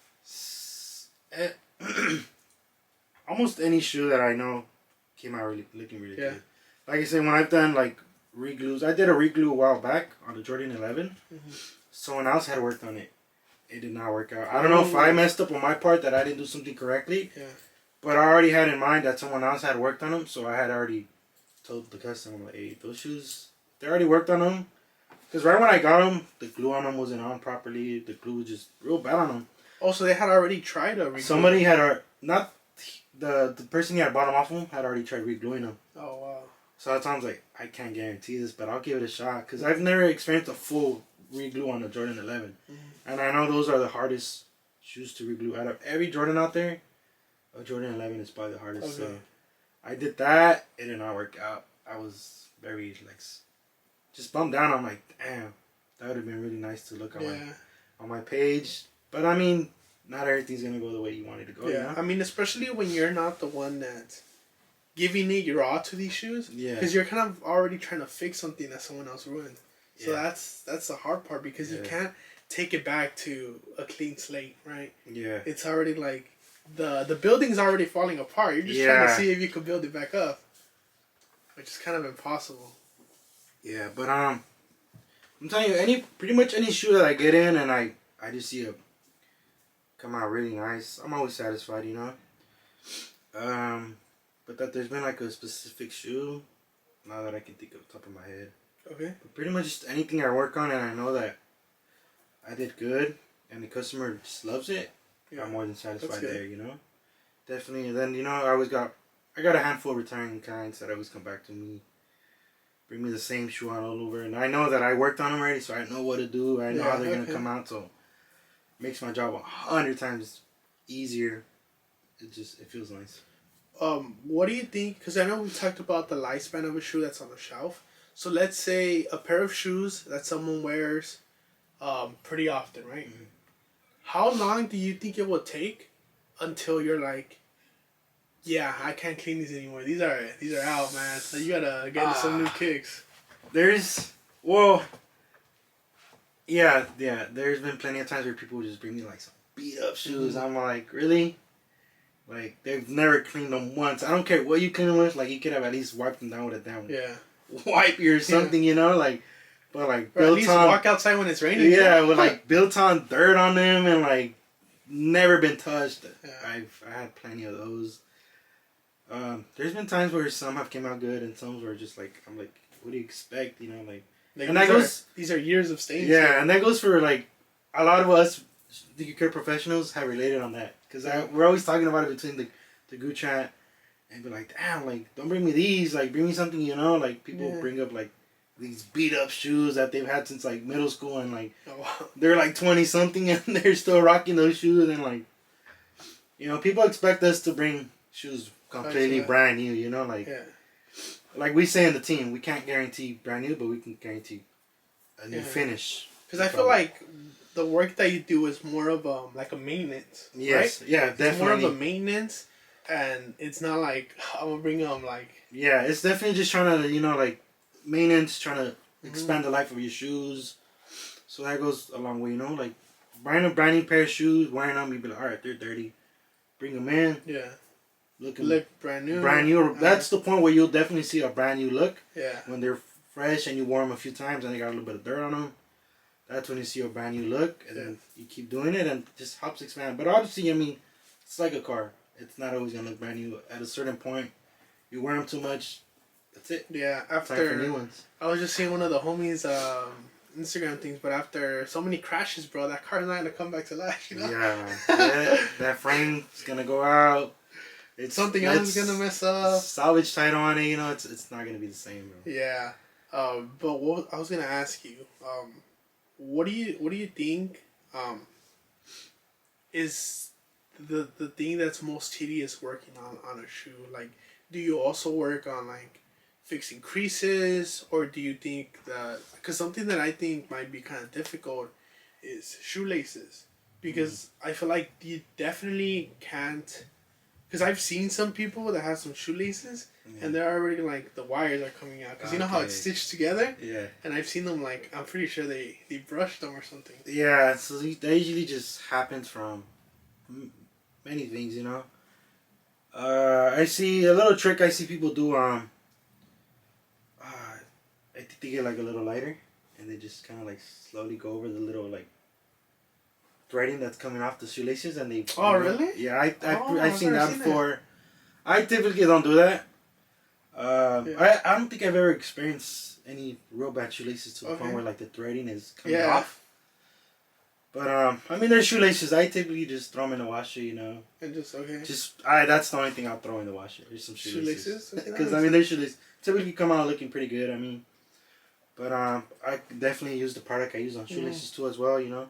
Almost any shoe that I know came out looking really Yeah. good. Like I said, when I've done like re-glues, I did a re-glue a while back on the Jordan 11. Someone else had worked on it. It did not work out. I don't know if I messed up on my part that I didn't do something correctly. Yeah. But I already had in mind that someone else had worked on them, so I had already told the customer, like, hey, those shoes, they already worked on them. Because right when I got them, the glue on them wasn't on properly. The glue was just real bad on them. Oh, so they had already tried to re-glue. Somebody had, not the person who had bought them off them, had already tried re-gluing them. Oh, wow. So at times, like, I can't guarantee this, but I'll give it a shot. Because I've never experienced a full re-glue on the Jordan 11. And I know those are the hardest shoes to re-glue. Out of every Jordan out there, a Jordan 11 is probably the hardest. Okay. So I did that. It did not work out. I was very, like, just bummed down. I'm like, damn, that would have been really nice to look on my page. But, I mean, not everything's going to go the way you want it to go. Yeah, you know? I mean, especially when you're not the one that's giving it your all to these shoes. Yeah. Because you're kind of already trying to fix something that someone else ruined. So that's the hard part, because you can't take it back to a clean slate, right? Yeah. It's already like the building's already falling apart. You're just trying to see if you could build it back up, which is kind of impossible. Yeah, but I'm telling you, pretty much any shoe that I get in and I just see it come out really nice, I'm always satisfied, you know. But that there's been like a specific shoe now that I can think of the top of my head. Okay. But pretty much just anything I work on and I know that I did good and the customer just loves it, I'm more than satisfied there, you know. Definitely. And then, you know, I got a handful of returning clients that always come back to me, bring me the same shoe on all over, and I know that I worked on them already, so I know what to do. I know how they're gonna come out, so it makes my job 100 times easier. It feels nice. What do you think? Because I know we talked about the lifespan of a shoe that's on the shelf. So let's say a pair of shoes that someone wears, pretty often, right? Mm-hmm. How long do you think it will take until you're like, yeah, I can't clean these anymore. These are out, man. So you gotta get some new kicks. There's been plenty of times where people just bring me like some beat up shoes. I'm like, really? Like, they've never cleaned them once. I don't care what you clean them with. Like, you could have at least wiped them down with a damn wipey or something, you know? Like, but like, or at least walk outside when it's raining. Yeah, with like built on dirt on them and like never been touched. Yeah. I had plenty of those. There's been times where some have came out good and some were just like, I'm like, what do you expect? You know, like and that goes. These are years of stains. Yeah, and that goes for like a lot of us, the care professionals, have related on that because we're always talking about it between the group chat and be like, damn, like don't bring me these, like bring me something, you know, like people bring up like these beat up shoes that they've had since like middle school and like they're like 20 something and they're still rocking those shoes and like, you know, people expect us to bring shoes completely brand new, you know, like we say in the team, we can't guarantee brand new, but we can guarantee a new finish. Because I feel like the work that you do is more of like a maintenance. Yes, right? Yeah, definitely. It's more of a maintenance, and it's not like I'm gonna bring them like. Yeah, it's definitely just trying to, you know, like maintenance, trying to expand the life of your shoes. So that goes a long way, you know, like buying a brand new pair of shoes, wearing them, you be like, all right, they're dirty, bring them in. Yeah. Look brand new. Brand new. That's the point where you'll definitely see a brand new look. Yeah. When they're fresh and you wear them a few times and they got a little bit of dirt on them, that's when you see a brand new look. And then you keep doing it and it just helps expand. But obviously, I mean, it's like a car. It's not always going to look brand new. At a certain point, you wear them too much, that's it. Yeah. After, time for new ones. I was just seeing one of the homies' Instagram things, but after so many crashes, bro, that car's not going to come back to life, you know? Yeah. that frame's going to go out. Something else is gonna mess up. Salvage title on it, you know. It's not gonna be the same, bro. Yeah, but what I was gonna ask you, what do you think, is the thing that's most tedious working on a shoe? Like, do you also work on like fixing creases, or do you think that because something that I think might be kind of difficult is shoelaces, because I feel like you definitely can't. Because I've seen some people that have some shoelaces, and they're already like the wires are coming out. Because you know how it's stitched together. Yeah. And I've seen them like I'm pretty sure they brushed them or something. Yeah. So that usually just happens from many things, you know. I see a little trick I see people do. I think they get like a little lighter, and they just kind of like slowly go over the little like threading that's coming off the shoelaces, and they. Oh, really? Yeah, I've I've seen never that seen before. I typically don't do that. I don't think I've ever experienced any real bad shoelaces to the point where like the threading is coming off. But I mean, there's shoelaces. I typically just throw them in the washer, you know. And just That's the only thing I'll throw in the washer. There's some shoelaces. Because I mean, their shoelaces typically come out looking pretty good. I mean, but I definitely use the product I use on shoelaces too as well, you know.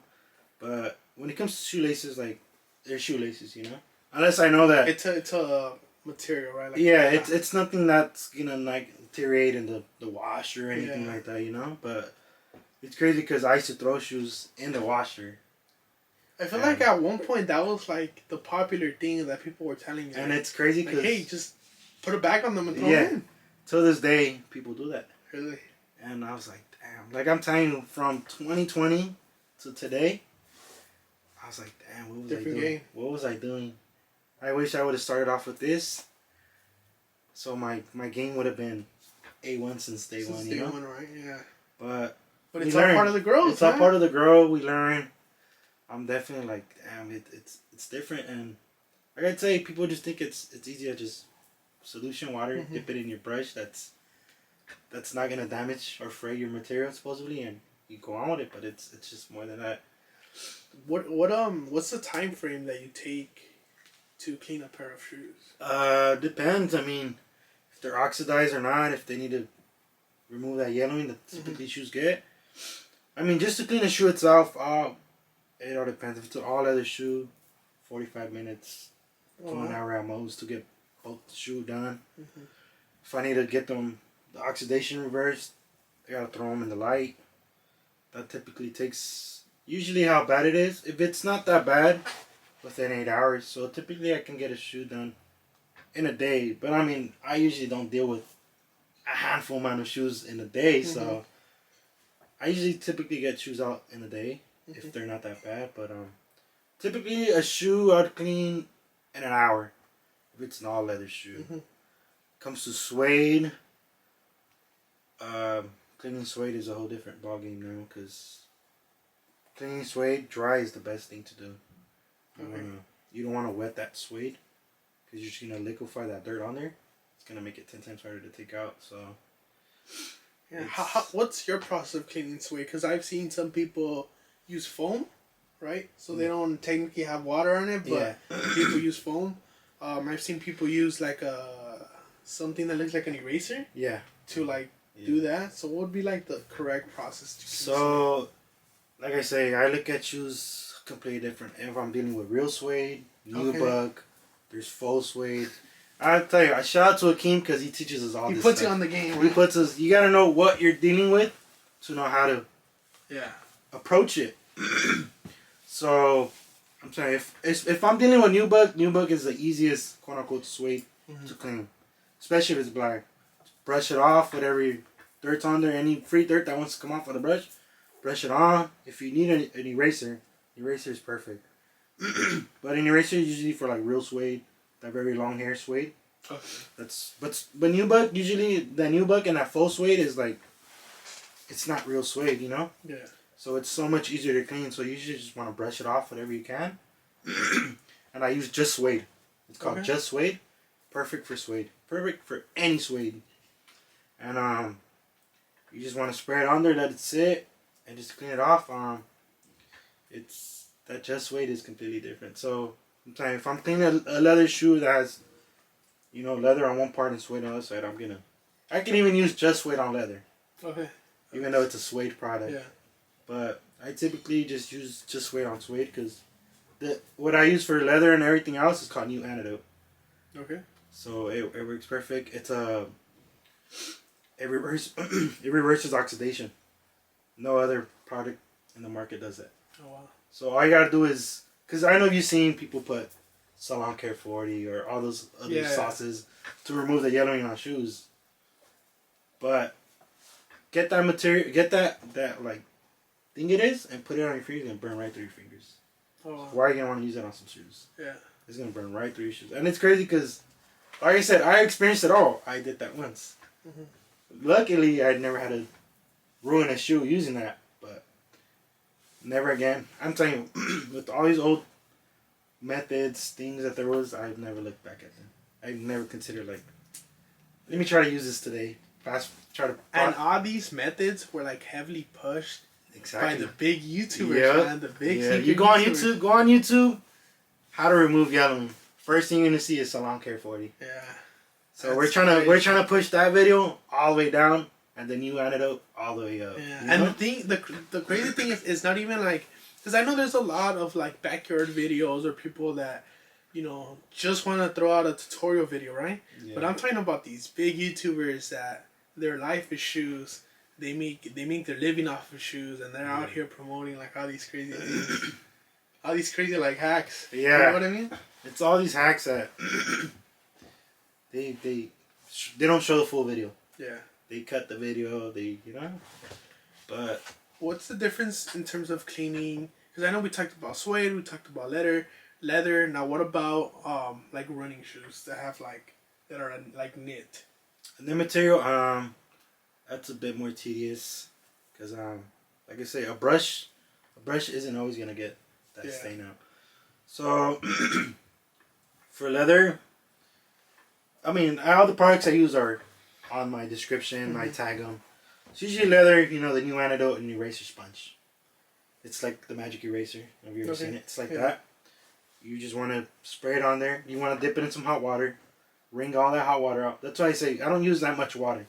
But when it comes to shoelaces, like they're shoelaces, you know. Unless I know that it's a material, right? Like, it's nothing that's gonna like deteriorate in the wash or anything like that, you know. But it's crazy because I used to throw shoes in the washer. I feel like at one point that was like the popular thing that people were telling you. And it's crazy because like, hey, just put it back on them and throw them in. Till this day, people do that. Really? And I was like, damn. Like I'm telling you, from 2020 to today, I was like, damn, what was I doing? Game. What was I doing? I wish I would have started off with this. So my game would have been A1 since day one, you know? Day one, right? Yeah. But it's all part of the growth. It's all part of the growth. We learn. I'm definitely like, damn, it's different. And I gotta tell you, people just think it's easy to just solution water, dip it in your brush. That's not gonna damage or fray your material supposedly, and you go on with it. But it's just more than that. What's the time frame that you take to clean a pair of shoes? Depends. I mean, if they're oxidized or not, if they need to remove that yellowing that typically shoes get. I mean, just to clean the shoe itself, it all depends. If it's an all leather shoe, 45 minutes to an hour at most to get both the shoe done. If I need to get them the oxidation reversed, I gotta throw them in the light. That typically takes usually how bad it is. If it's not that bad, within 8 hours. So typically I can get a shoe done in a day. But I mean, I usually don't deal with a handful amount of shoes in a day. So I usually typically get shoes out in a day if they're not that bad. But typically a shoe I'd clean in an hour if it's an all leather shoe. Comes to suede. Cleaning suede is a whole different ballgame now because cleaning suede dry is the best thing to do. You don't want to wet that suede because you're just going to liquefy that dirt on there. It's going to make it 10 times harder to take out. So, yeah. What's your process of cleaning suede? Because I've seen some people use foam, right? So they don't technically have water on it, but people use foam. I've seen people use like something that looks like an eraser. Yeah. To like do that. So what would be like the correct process to clean suede? Like I say, I look at shoes completely different. If I'm dealing with real suede, nubuck, there's faux suede. I'll tell you, I shout out to Akeem because he teaches us all this stuff. He puts you on the game, right? He puts us, you gotta know what you're dealing with to know how to approach it. So, I'm saying, if I'm dealing with nubuck is the easiest, quote unquote, suede to clean. Especially if it's black. Brush it off, whatever dirt's on there, any free dirt that wants to come off of the brush, brush it on. If you need an eraser is perfect. But an eraser is usually for like real suede, that very long hair suede. But nubuck, usually the nubuck and that faux suede is like, it's not real suede, you know? Yeah. So it's so much easier to clean. So you usually just want to brush it off whatever you can. And I use just suede. It's called just suede. Perfect for suede. Perfect for any suede. And you just want to spray it on there, let it sit, and just clean it off. It's that just suede is completely different. So I'm saying if I'm cleaning a leather shoe that has, you know, leather on one part and suede on the other side, I can even use just suede on leather. Even though it's a suede product. Yeah. But I typically just use just suede on suede because what I use for leather and everything else is called new antidote. So it works perfect. It's it reverses oxidation. No other product in the market does that. Oh wow. So all you gotta do is, because I know you've seen people put Salon Care 40 or all those other sauces to remove the yellowing on shoes. But get that material, get that like thing it is, and put it on your fingers and burn right through your fingers. Oh wow. Why are you gonna want to use that on some shoes? Yeah. It's gonna burn right through your shoes, and it's crazy because Like I said, I experienced it all. I did that once. Luckily, I never had to ruin a shoe using that, but never again. I'm telling you, with all these old methods, things that there was, I've never looked back at them. I've never considered like, let me try to use this today. And all these methods were like heavily pushed by the big YouTubers, man. The big You go on YouTubers. Go on YouTube. How to remove yellowing. First thing you're gonna see is Salon Care 40. Yeah. So we're trying to push that video all the way down, and the new antidote all the way up. Yeah. You know? And the crazy thing is, it's not even like, because I know there's a lot of like backyard videos or people that, you know, just want to throw out a tutorial video, right? Yeah. But I'm talking about these big YouTubers that their life is shoes. They make their living off of shoes, and they're out here promoting like all these crazy things, all these crazy like hacks. Yeah. You know what I mean? It's all these hacks that they don't show the full video. Yeah. They cut the video. But what's the difference in terms of cleaning? Because I know we talked about suede, we talked about leather. Now, what about like running shoes that are like knit? And the material, that's a bit more tedious, because like I say, a brush isn't always gonna get that stain out. So for leather, I mean, all the products I use are on my description. I tag them. It's usually leather, you know, the new antidote and eraser sponge. It's like the magic eraser. Have you ever seen it? It's like that. You just want to spray it on there. You want to dip it in some hot water. Wring all that hot water out. That's why I say I don't use that much water.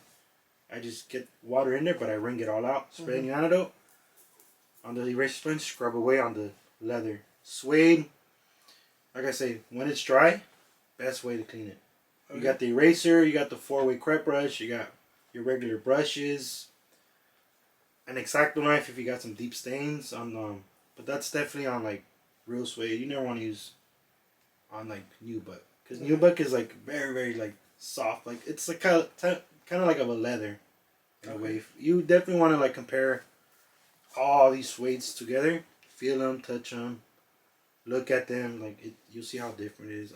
I just get water in there, but I wring it all out. Spray the antidote on the eraser sponge. Scrub away on the leather. Suede, like I say, when it's dry, best way to clean it. You got the eraser, you got the 4-way crepe brush, you got your regular brushes, an X-Acto knife if you got some deep stains on but that's definitely on like real suede. You never want to use on like nubuck, because nubuck is like very, very like soft. Like it's like kind of like of a leather in a way. You definitely want to like compare all these suedes together, feel them, touch them, look at them. Like you'll see how different it is.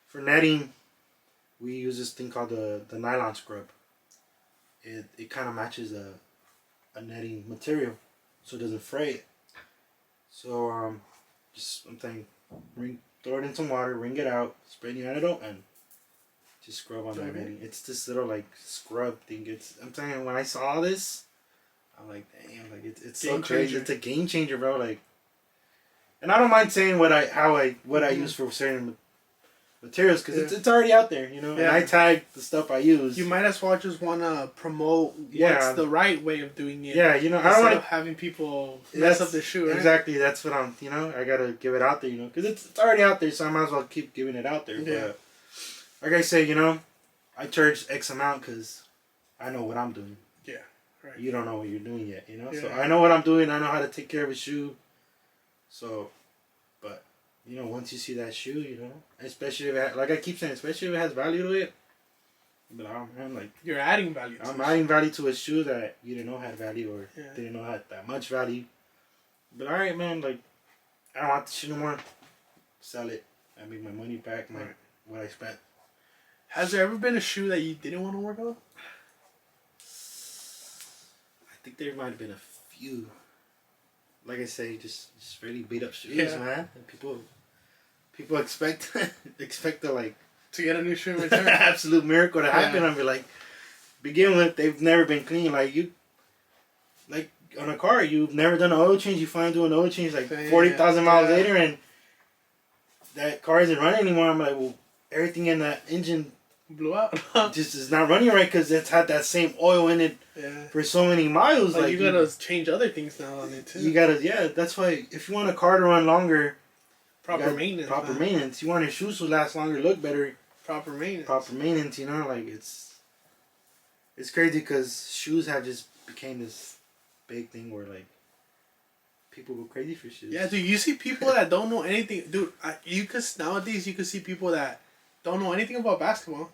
For netting, we use this thing called the nylon scrub. It kind of matches a netting material, so it doesn't fray it. So I'm saying, throw it in some water, wring it out, spray the antidote, and just scrub on that netting. It's this little like scrub thing. I'm saying, when I saw this, I'm like, damn, like it's so crazy. It's a game changer, bro. Like, and I don't mind saying what I use for certain materials, because it's already out there, you know. Yeah. And I tag the stuff I use. You might as well just want to promote what's the right way of doing it. Yeah, you know, I don't want to having people mess up their shoe. Right? Exactly, that's what I'm. You know, I gotta give it out there, you know, because it's already out there, so I might as well keep giving it out there. Yeah. But like I say, you know, I charge X amount because I know what I'm doing. Yeah. Right. You don't know what you're doing yet, you know. Yeah. So I know what I'm doing. I know how to take care of a shoe. So, but you know, once you see that shoe, you know, especially if it like I keep saying, especially if it has value to it. But I'm like, you're adding value. I'm adding value to a shoe that you didn't know had value, or didn't know had that much value. But all right, man, like I don't want the shoe no more. Sell it. I make my money back. What I spent. Has there ever been a shoe that you didn't want to work on? I think there might have been a few. Like I say, just really beat up shoes, man. And people expect to like to get a new shoe in return. Absolute miracle to happen. I'll be like, begin with, they've never been clean. Like you, like on a car, you've never done an oil change. You find doing an oil change like 40,000 miles later, and that car isn't running anymore. I'm like, well, everything in that engine blew out. Just is not running right because it's had that same oil in it for so many miles. Like you gotta change other things now on it too. You gotta, that's why if you want a car to run longer, proper maintenance. You want your shoes to last longer, look better. Proper maintenance. You know, like it's crazy because shoes have just became this big thing where like people go crazy for shoes. Yeah, dude, you see people that don't know anything, dude. Nowadays you could see people that don't know anything about basketball.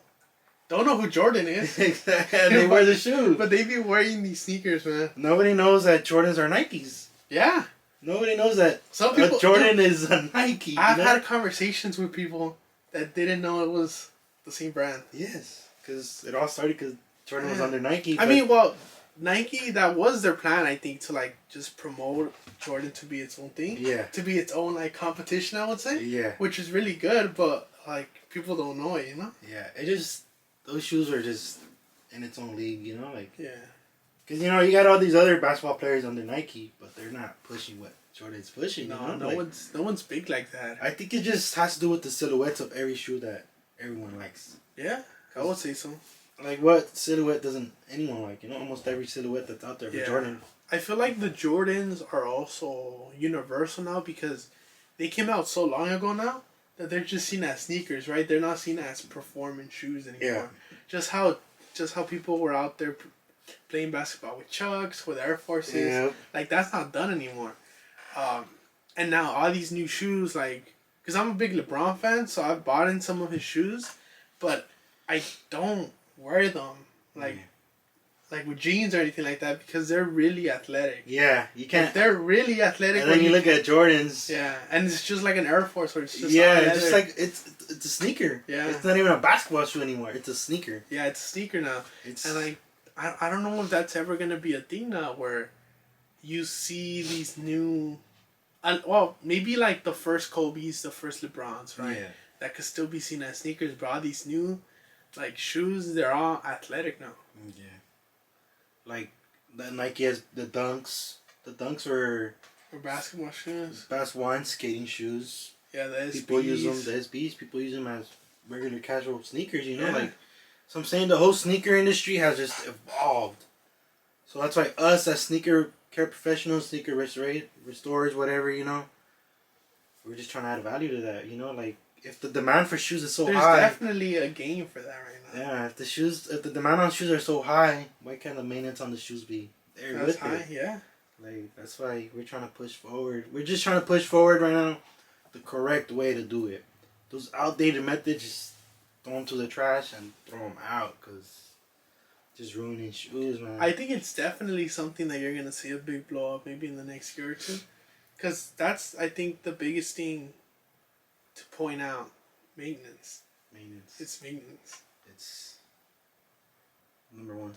Don't know who Jordan is. Exactly. And they wear the shoes. But they be wearing these sneakers, man. Nobody knows that Jordans are Nikes. Yeah. Nobody knows that some people, Jordan is a Nike. I've had conversations with people that didn't know it was the same brand. Yes, because it all started because Jordan was under Nike. I mean, well, Nike, that was their plan, I think, to like just promote Jordan to be its own thing. Yeah. To be its own like competition, I would say. Yeah. Which is really good, but like people don't know it, you know. Yeah, it just those shoes are just in its own league, you know, like. Yeah. Because you know you got all these other basketball players under Nike, but they're not pushing what Jordan's pushing. No, you know? no Like, one's big like that. I think it just has to do with the silhouettes of every shoe that everyone likes. Yeah, I would say so. Like what silhouette doesn't anyone like? You know, almost every silhouette that's out there for Jordan. I feel like the Jordans are also universal now because they came out so long ago now that they're just seen as sneakers, right? They're not seen as performance shoes anymore. Yeah. Just how people were out there playing basketball with Chucks, with Air Forces. Yeah. Like that's not done anymore. And now all these new shoes, like, because I'm a big LeBron fan, so I've bought in some of his shoes, but I don't wear them like with jeans or anything like that because they're really athletic. Yeah, you can't. Like, they're really athletic. And then you look at Jordans. Yeah, and it's just like an Air Force where it's just it's just like it's a sneaker. Yeah, it's not even a basketball shoe anymore. It's a sneaker. Yeah, it's a sneaker now. And like I don't know if that's ever gonna be a thing now where you see these new, well, maybe like the first Kobe's, the first LeBrons, right? Yeah. That could still be seen as sneakers, but all these new, like shoes, they're all athletic now. Yeah. Like the Nike has the Dunks. The Dunks were basketball shoes. Best one skating shoes. Yeah, the SBs. People use them. The SBs. People use them as regular casual sneakers. You know, Yeah. like. So I'm saying the whole sneaker industry has just evolved. So that's why us as sneaker care professionals, sneaker restorers, whatever, you know, we're just trying to add value to that. You know, like if the demand for shoes is so high, there's definitely a game for that right now. Yeah, if the demand on shoes are so high, why can't the maintenance on the shoes be there That's with high, it? yeah. Like that's why we're trying to push forward. We're just trying to push forward right now, the correct way to do it. Those outdated methods, just throw them to the trash and throw them out, cause just ruining shoes, man. I think it's definitely something that you're gonna see a big blow up maybe in the next year or two, cause that's I think the biggest thing to point out. Maintenance. It's maintenance. It's number one.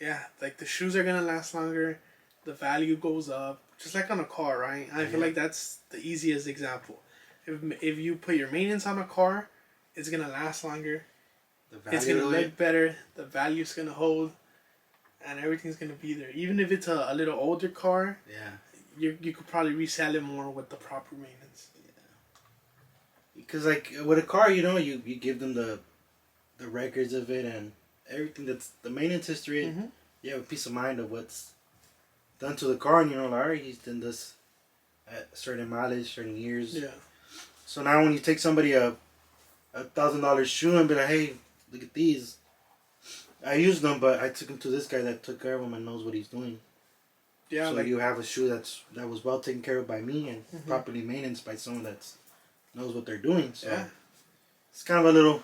Yeah, like the shoes are gonna last longer, the value goes up, just like on a car, right? I feel like that's the easiest example. If you put your maintenance on a car, it's gonna last longer. It's gonna look better. The value's gonna hold, and everything's gonna be there. Even if it's a little older car, you could probably resell it more with the proper maintenance. Because like with a car, you know, you give them the records of it and everything that's the maintenance history. Mm-hmm. You have a peace of mind of what's done to the car, and you know, like, all right, he's done this at certain mileage, certain years. Yeah. So now when you take somebody a $1,000 shoe and be like, hey, look at these. I used them, but I took them to this guy that took care of them and knows what he's doing. Yeah. So like, you have a shoe that was well taken care of by me and properly maintained by someone that's knows what they're doing. So it's kind of a little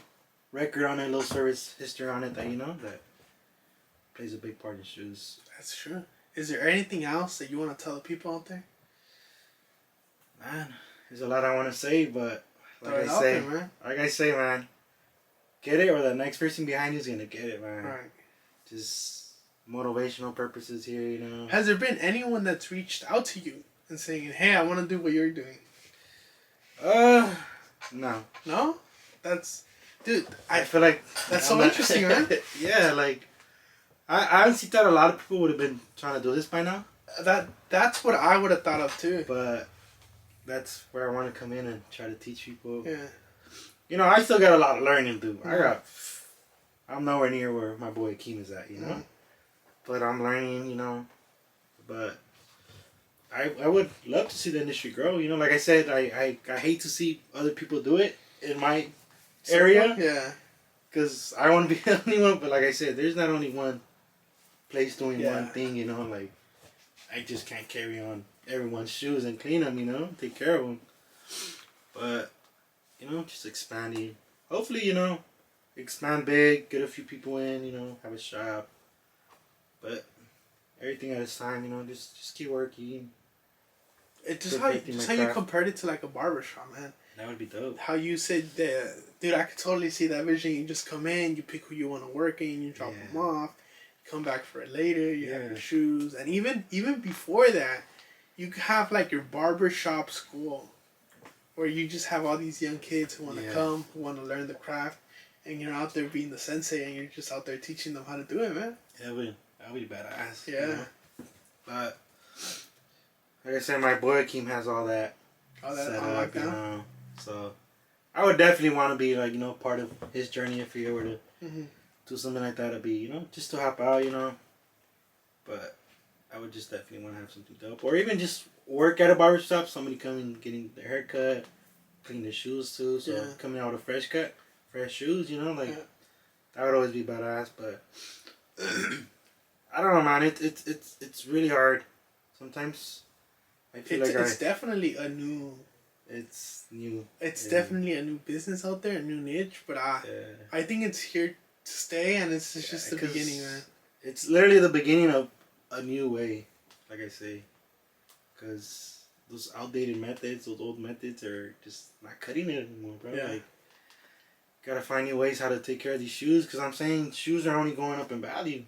record on it, a little service history on it that you know that plays a big part in shoes. That's true. Is there anything else that you want to tell the people out there? Man, there's a lot I want to say, but like I say, man, get it or the next person behind you is gonna get it, man. Right. Just motivational purposes here, you know. Has there been anyone that's reached out to you and saying, "Hey, I want to do what you're doing"? No. No? That's... Dude, I feel like... That's so interesting, man. Yeah, like... I honestly thought a lot of people would have been trying to do this by now. That's what I would have thought of, too. But that's where I want to come in and try to teach people. Yeah. You know, I still got a lot of learning to do. I'm nowhere near where my boy Akeem is at, you know? But I'm learning, you know. But... I would love to see the industry grow. You know, like I said, I hate to see other people do it in my area. Yeah. Because I want to be the only one. But like I said, there's not only one place doing one thing, you know. Like, I just can't carry on everyone's shoes and clean them, you know. Take care of them. But, you know, just expanding. Hopefully, you know, expand big, get a few people in, you know, have a shop. But everything at its time, you know, just keep working. It's just how you compared it to like a barbershop, man. That would be dope. How you said that, dude, I could totally see that vision. You just come in, you pick who you want to work in, you drop them off, you come back for it later, you have your shoes. And even before that, you have like your barbershop school where you just have all these young kids who want to come, who want to learn the craft, and you're out there being the sensei and you're just out there teaching them how to do it, man. Yeah, that would be badass. Yeah. You know? But, like I said, my boy Akeem has all that set up, you know. So, I would definitely want to be, like, you know, part of his journey if he were to do something like that. It'd be, you know, just to help out, you know. But I would just definitely want to have something dope. Or even just work at a barbershop, somebody coming, getting their hair cut, clean their shoes too. So, coming out with a fresh cut, fresh shoes, you know, like, that would always be badass. But, I don't know, man. It's really hard. Sometimes I feel it's definitely a new... It's new. It's definitely a new business out there, a new niche, but I think it's here to stay, and it's just the beginning, man. It's literally the beginning of a new way, like I say, because those outdated methods, those old methods are just not cutting it anymore, bro. Yeah. Like, gotta find new ways how to take care of these shoes, because I'm saying shoes are only going up in value.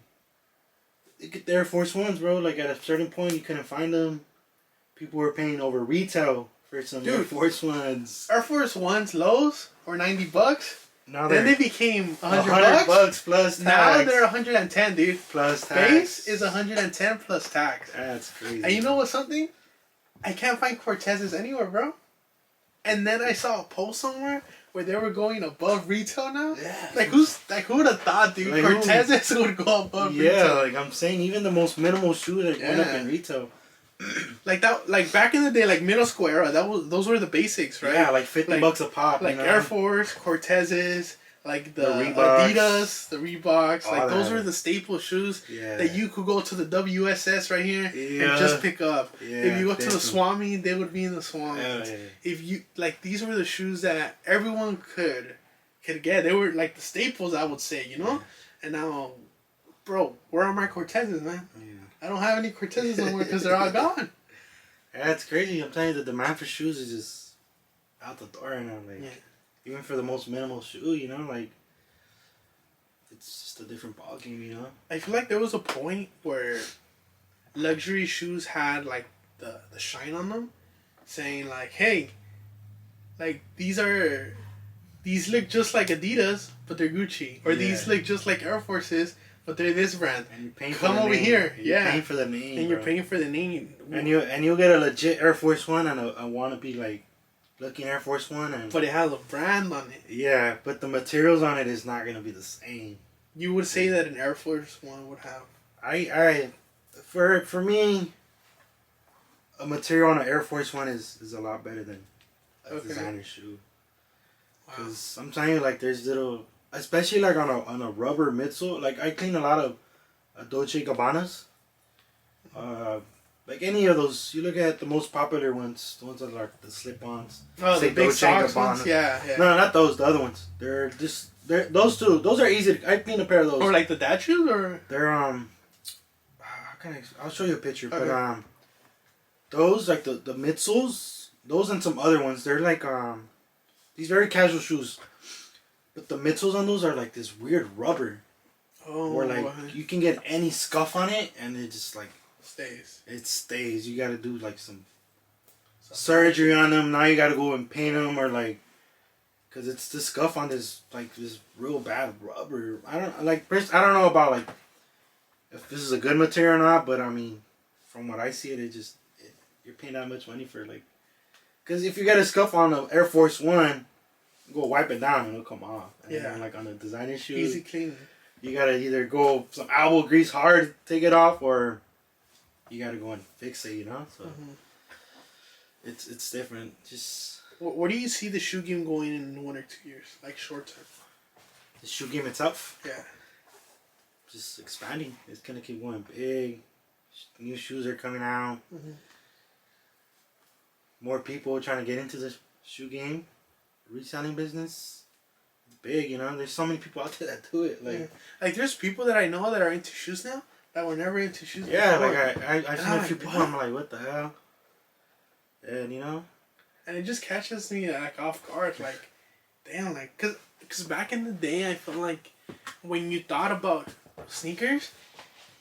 Look at the Air Force Ones, bro. Like, at a certain point, you couldn't find them. People were paying over retail for some Air Force Ones. Air Force Ones lows were $90. Now then they became $100 plus tax. Now they're 110, dude. Plus tax. Base is 110 plus tax. That's crazy. And you know what's something? I can't find Cortezes anywhere, bro. And then I saw a post somewhere where they were going above retail now. Yeah. Like who would have thought, dude? Like Cortezes would go above retail. Yeah, like I'm saying, even the most minimal shoes are going up in retail. Like that, like back in the day, like middle school era, those were the basics, right? Yeah, like $50 a pop. Like, you know? Air Force, Cortezes, like the Adidas, the Reeboks, like those were the staple shoes that you could go to the WSS right here and just pick up. If you go to the Swami, they would be in the Swami. If you like, these were the shoes that everyone could get. They were like the staples, I would say, you know. And now, bro, where are my Cortezes, man? I don't have any Cortezes anymore because they're all gone. Yeah, it's crazy. I'm telling you, the demand for shoes is just out the door right now. Like, even for the most minimal shoe, you know, like, it's just a different ballgame, you know. I feel like there was a point where luxury shoes had like the shine on them, saying like, "Hey, like these look just like Adidas, but they're Gucci, or these look just like Air Forces." But they're this brand. And you're paying Come over here. You're paying for the name. And you're paying for the name. And you'll get a legit Air Force One and a wannabe like looking Air Force One, but it has a brand on it. Yeah, but the materials on it is not gonna be the same. You would say that an Air Force One would have. For me, a material on an Air Force One is a lot better than a designer shoe. Because I'm telling you, like, there's little. Especially like on a rubber midsole. Like I clean a lot of Dolce & Gabbanas. Like any of those, you look at the most popular ones, the ones that are like the slip-ons. Oh, the big socks ones? Yeah. No, not those. The other ones. They're those two. Those are easy. I clean a pair of those. Or like the dad shoes, or they're I'll show you a picture. Okay. But those like the midsoles, those and some other ones. They're like these very casual shoes. But the midsoles on those are like this weird rubber. Oh. Where like you can get any scuff on it and it just like stays. It stays. You got to do like some surgery on them. Now you got to go and paint them or like, cause it's the scuff on this like this real bad rubber. I don't know about like if this is a good material or not. But I mean, from what I see you're paying that much money for like, cause if you get a scuff on an Air Force One. Go wipe it down and it'll come off. And then, like on a designer shoe, easy clean. You gotta either go some elbow grease hard, take it off, or you gotta go and fix it. You know, so it's different. Just where do you see the shoe game going in 1 or 2 years, like short term? The shoe game itself, yeah, just expanding. It's gonna keep going big. New shoes are coming out. More people trying to get into the shoe game. Reselling business, it's big, you know. There's so many people out there that do it. Like there's people that I know that are into shoes now that were never into shoes. Yeah, before. like I've seen a few people. I'm like, what the hell? And you know, and it just catches me like off guard. Like, damn, like, cause back in the day, I felt like when you thought about sneakers,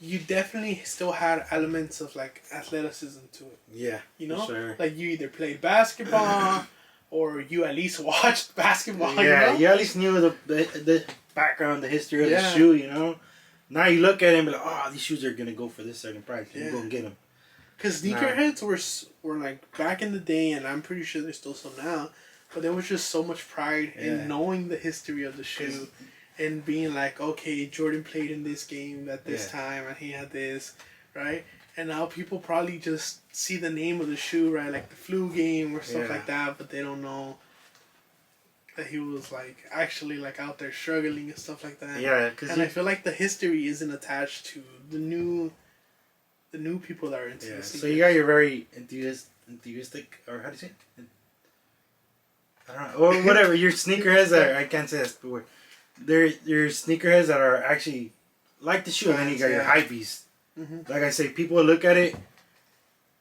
you definitely still had elements of like athleticism to it. Yeah, You know, sure. like you either played basketball or you at least watched basketball. Yeah, you know? you at least knew the background, the history of the Yeah. shoe. You know, now you look at it and be like, oh, these shoes are gonna go for this certain price. You go and get them. Because sneakerheads were like back in the day, and I'm pretty sure there's still some now, but there was just so much pride in knowing the history of the shoe, and being like, okay, Jordan played in this game at this time, and he had this, right? And now people probably just see the name of the shoe, right, like the flu game or stuff like that, but they don't know that he was like actually like out there struggling and stuff like that. Yeah, and I feel like the history isn't attached to the new people that are into the so you got your very enthusiastic, or how do you say it? I don't know, or whatever, your sneakerheads that I can't say that word. They're your sneakerheads that are actually like the shoe, and then you got your hypebeast. Like I say, people will look at it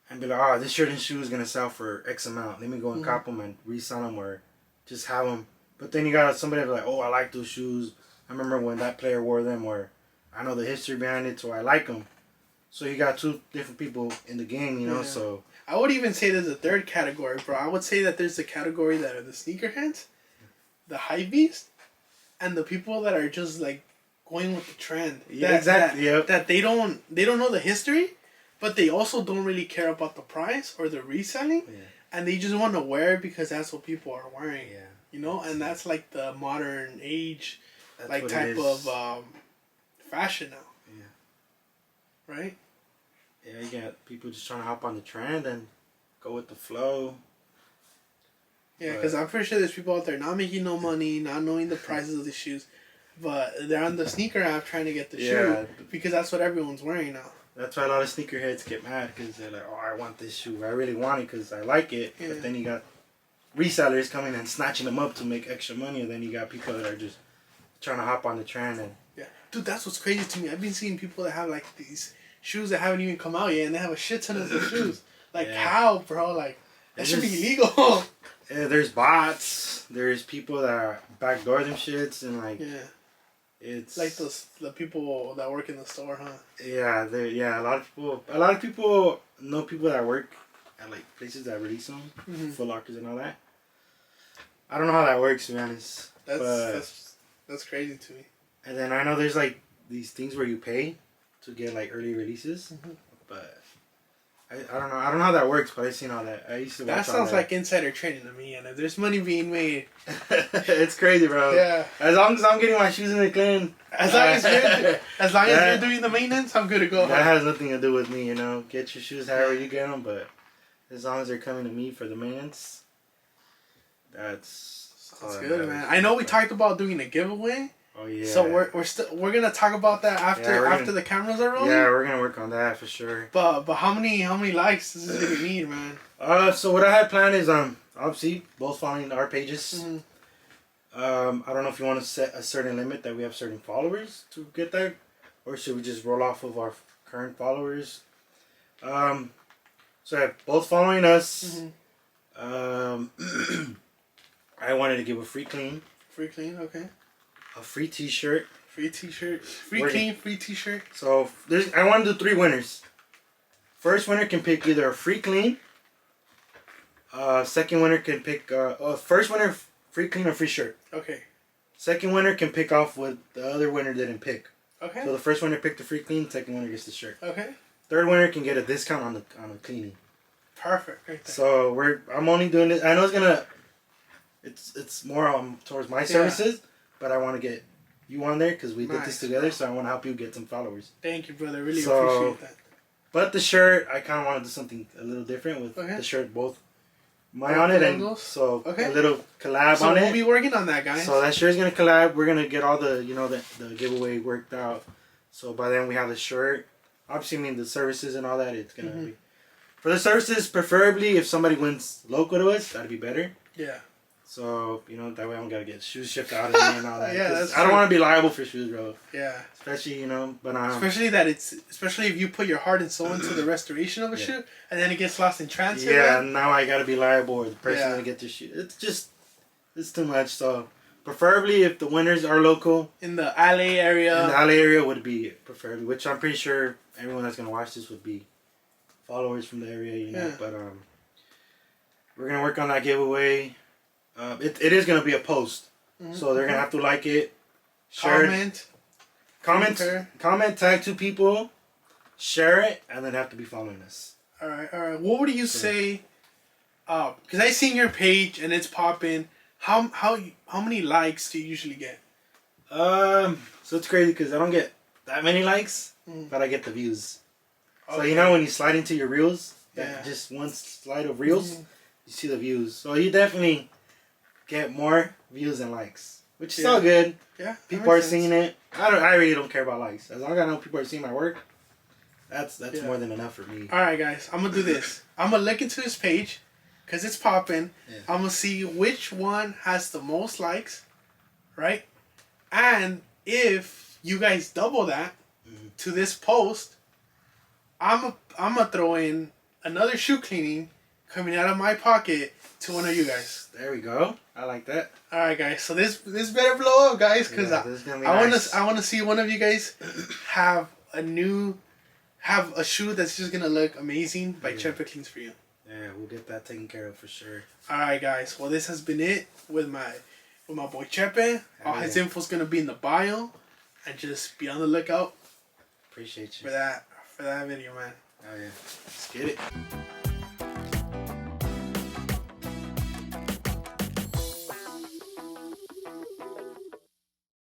and be like, oh, this shirt and shoe is gonna sell for X amount. Let me go and cop them and resell them or just have them. But then you got somebody like, oh, I like those shoes. I remember when that player wore them, or I know the history behind it, so I like them. So you got two different people in the game, you know. So I would even say there's a third category, bro. I would say that there's a category that are the sneakerheads, the hypebeast, and the people that are just like going with the trend. Exactly. That they don't know the history, but they also don't really care about the price or the reselling, and they just want to wear it because that's what people are wearing. Yeah. You know, and that's like the modern age, like type of fashion now. Yeah. Right. Yeah, you got people just trying to hop on the trend and go with the flow. Yeah, because I'm pretty sure there's people out there not making no money, not knowing the prices of the shoes, but they're on the sneaker app trying to get the shoe because that's what everyone's wearing now. That's why a lot of sneakerheads get mad because they're like, oh, I want this shoe. I really want it because I like it. Yeah. But then you got resellers coming and snatching them up to make extra money, and then you got people that are just trying to hop on the trend. And dude, that's what's crazy to me. I've been seeing people that have like these shoes that haven't even come out yet, and they have a shit ton of the shoes. Like, how, bro? Like, that should be illegal. Yeah, there's bots. There's people that backdoor them shits, and like, it's like the people that work in the store, huh? Yeah, a lot of people know people that work at like places that release them, Foot Lockers and all that. I don't know how that works, man. That's crazy to me. And then I know there's like these things where you pay to get like early releases, but I don't know. I don't know how that works, but I've seen all that. I used to watch. That sounds like insider trading to me. And if there's money being made, it's crazy, bro. Yeah. As long as I'm getting my shoes in the clean, as long as you're doing the maintenance, I'm good to go. That has nothing to do with me, you know. Get your shoes however you get them, but as long as they're coming to me for the maintenance, that's good, man. I know we talked about doing a giveaway. Oh yeah. So we're gonna talk about that after the cameras are rolling. Yeah, we're gonna work on that for sure. But how many likes does this really need, man? So what I had planned is obviously both following our pages. I don't know if you want to set a certain limit that we have certain followers to get there, or should we just roll off of our current followers? So yeah, both following us. I wanted to give a free clean. Free clean, okay. A free T-shirt. Free T-shirt. Free clean, free T-shirt. So I want to do 3 winners. First winner can pick either a free clean. Second winner can pick first winner free clean or free shirt. Okay. Second winner can pick off what the other winner didn't pick. Okay. So the first winner picked the free clean. Second winner gets the shirt. Okay. Third winner can get a discount on the cleaning. Perfect. Right there. So I'm only doing this. I know it's more towards my services, but I want to get you on there because we did this together. So I want to help you get some followers. Thank you, brother. Really appreciate that. But the shirt, I kind of want to do something a little different with the shirt both mine on it and a little collab on it. So we'll be working on that, guys. So that shirt's gonna collab. We're gonna get all the the giveaway worked out. So by then we have the shirt. Obviously, I mean the services and all that. It's gonna be for the services. Preferably, if somebody wins local to us, that'd be better. Yeah. So, you know, that way I don't gotta get shoes shipped out of me and all that. Yeah, that's I don't true. want to be liable for shoes, bro. Yeah. Especially, you know, but Especially if you put your heart and soul into the restoration of a shoe, and then it gets lost in transit. Yeah, man. now I gotta be liable or the person gonna get the shoe. It's too much. So, preferably if the winners are local. In the LA area. In the LA area would be preferably, which I'm pretty sure everyone that's gonna watch this would be followers from the area, you know. Yeah. But we're gonna work on that giveaway. It is gonna be a post, so they're gonna have to like it, share comment, tag 2 people, share it, and then have to be following us. All right. What would you say? Because I seen your page and it's popping. How many likes do you usually get? So it's crazy because I don't get that many likes, but I get the views. Okay. So you know when you slide into your reels, just one slide of reels, you see the views. So you definitely get more views than likes, which is all good. Yeah, people are seeing it. I really don't care about likes. As long as I know people are seeing my work, that's more than enough for me. All right, guys, I'm gonna do this. I'm gonna look into his page, cause it's popping. Yeah. I'm gonna see which one has the most likes, right? And if you guys double that to this post, I'm gonna throw in another shoe cleaning coming out of my pocket to one of you guys. There we go. I like that. All right, guys. So this better blow up, guys, because I want to see one of you guys have a shoe that's just gonna look amazing by ChepeClean4You. Yeah, we'll get that taken care of for sure. All right, guys. Well, this has been it with my boy Chepe. All his info's gonna be in the bio, and just be on the lookout. Appreciate you for that video, man. Oh yeah, let's get it.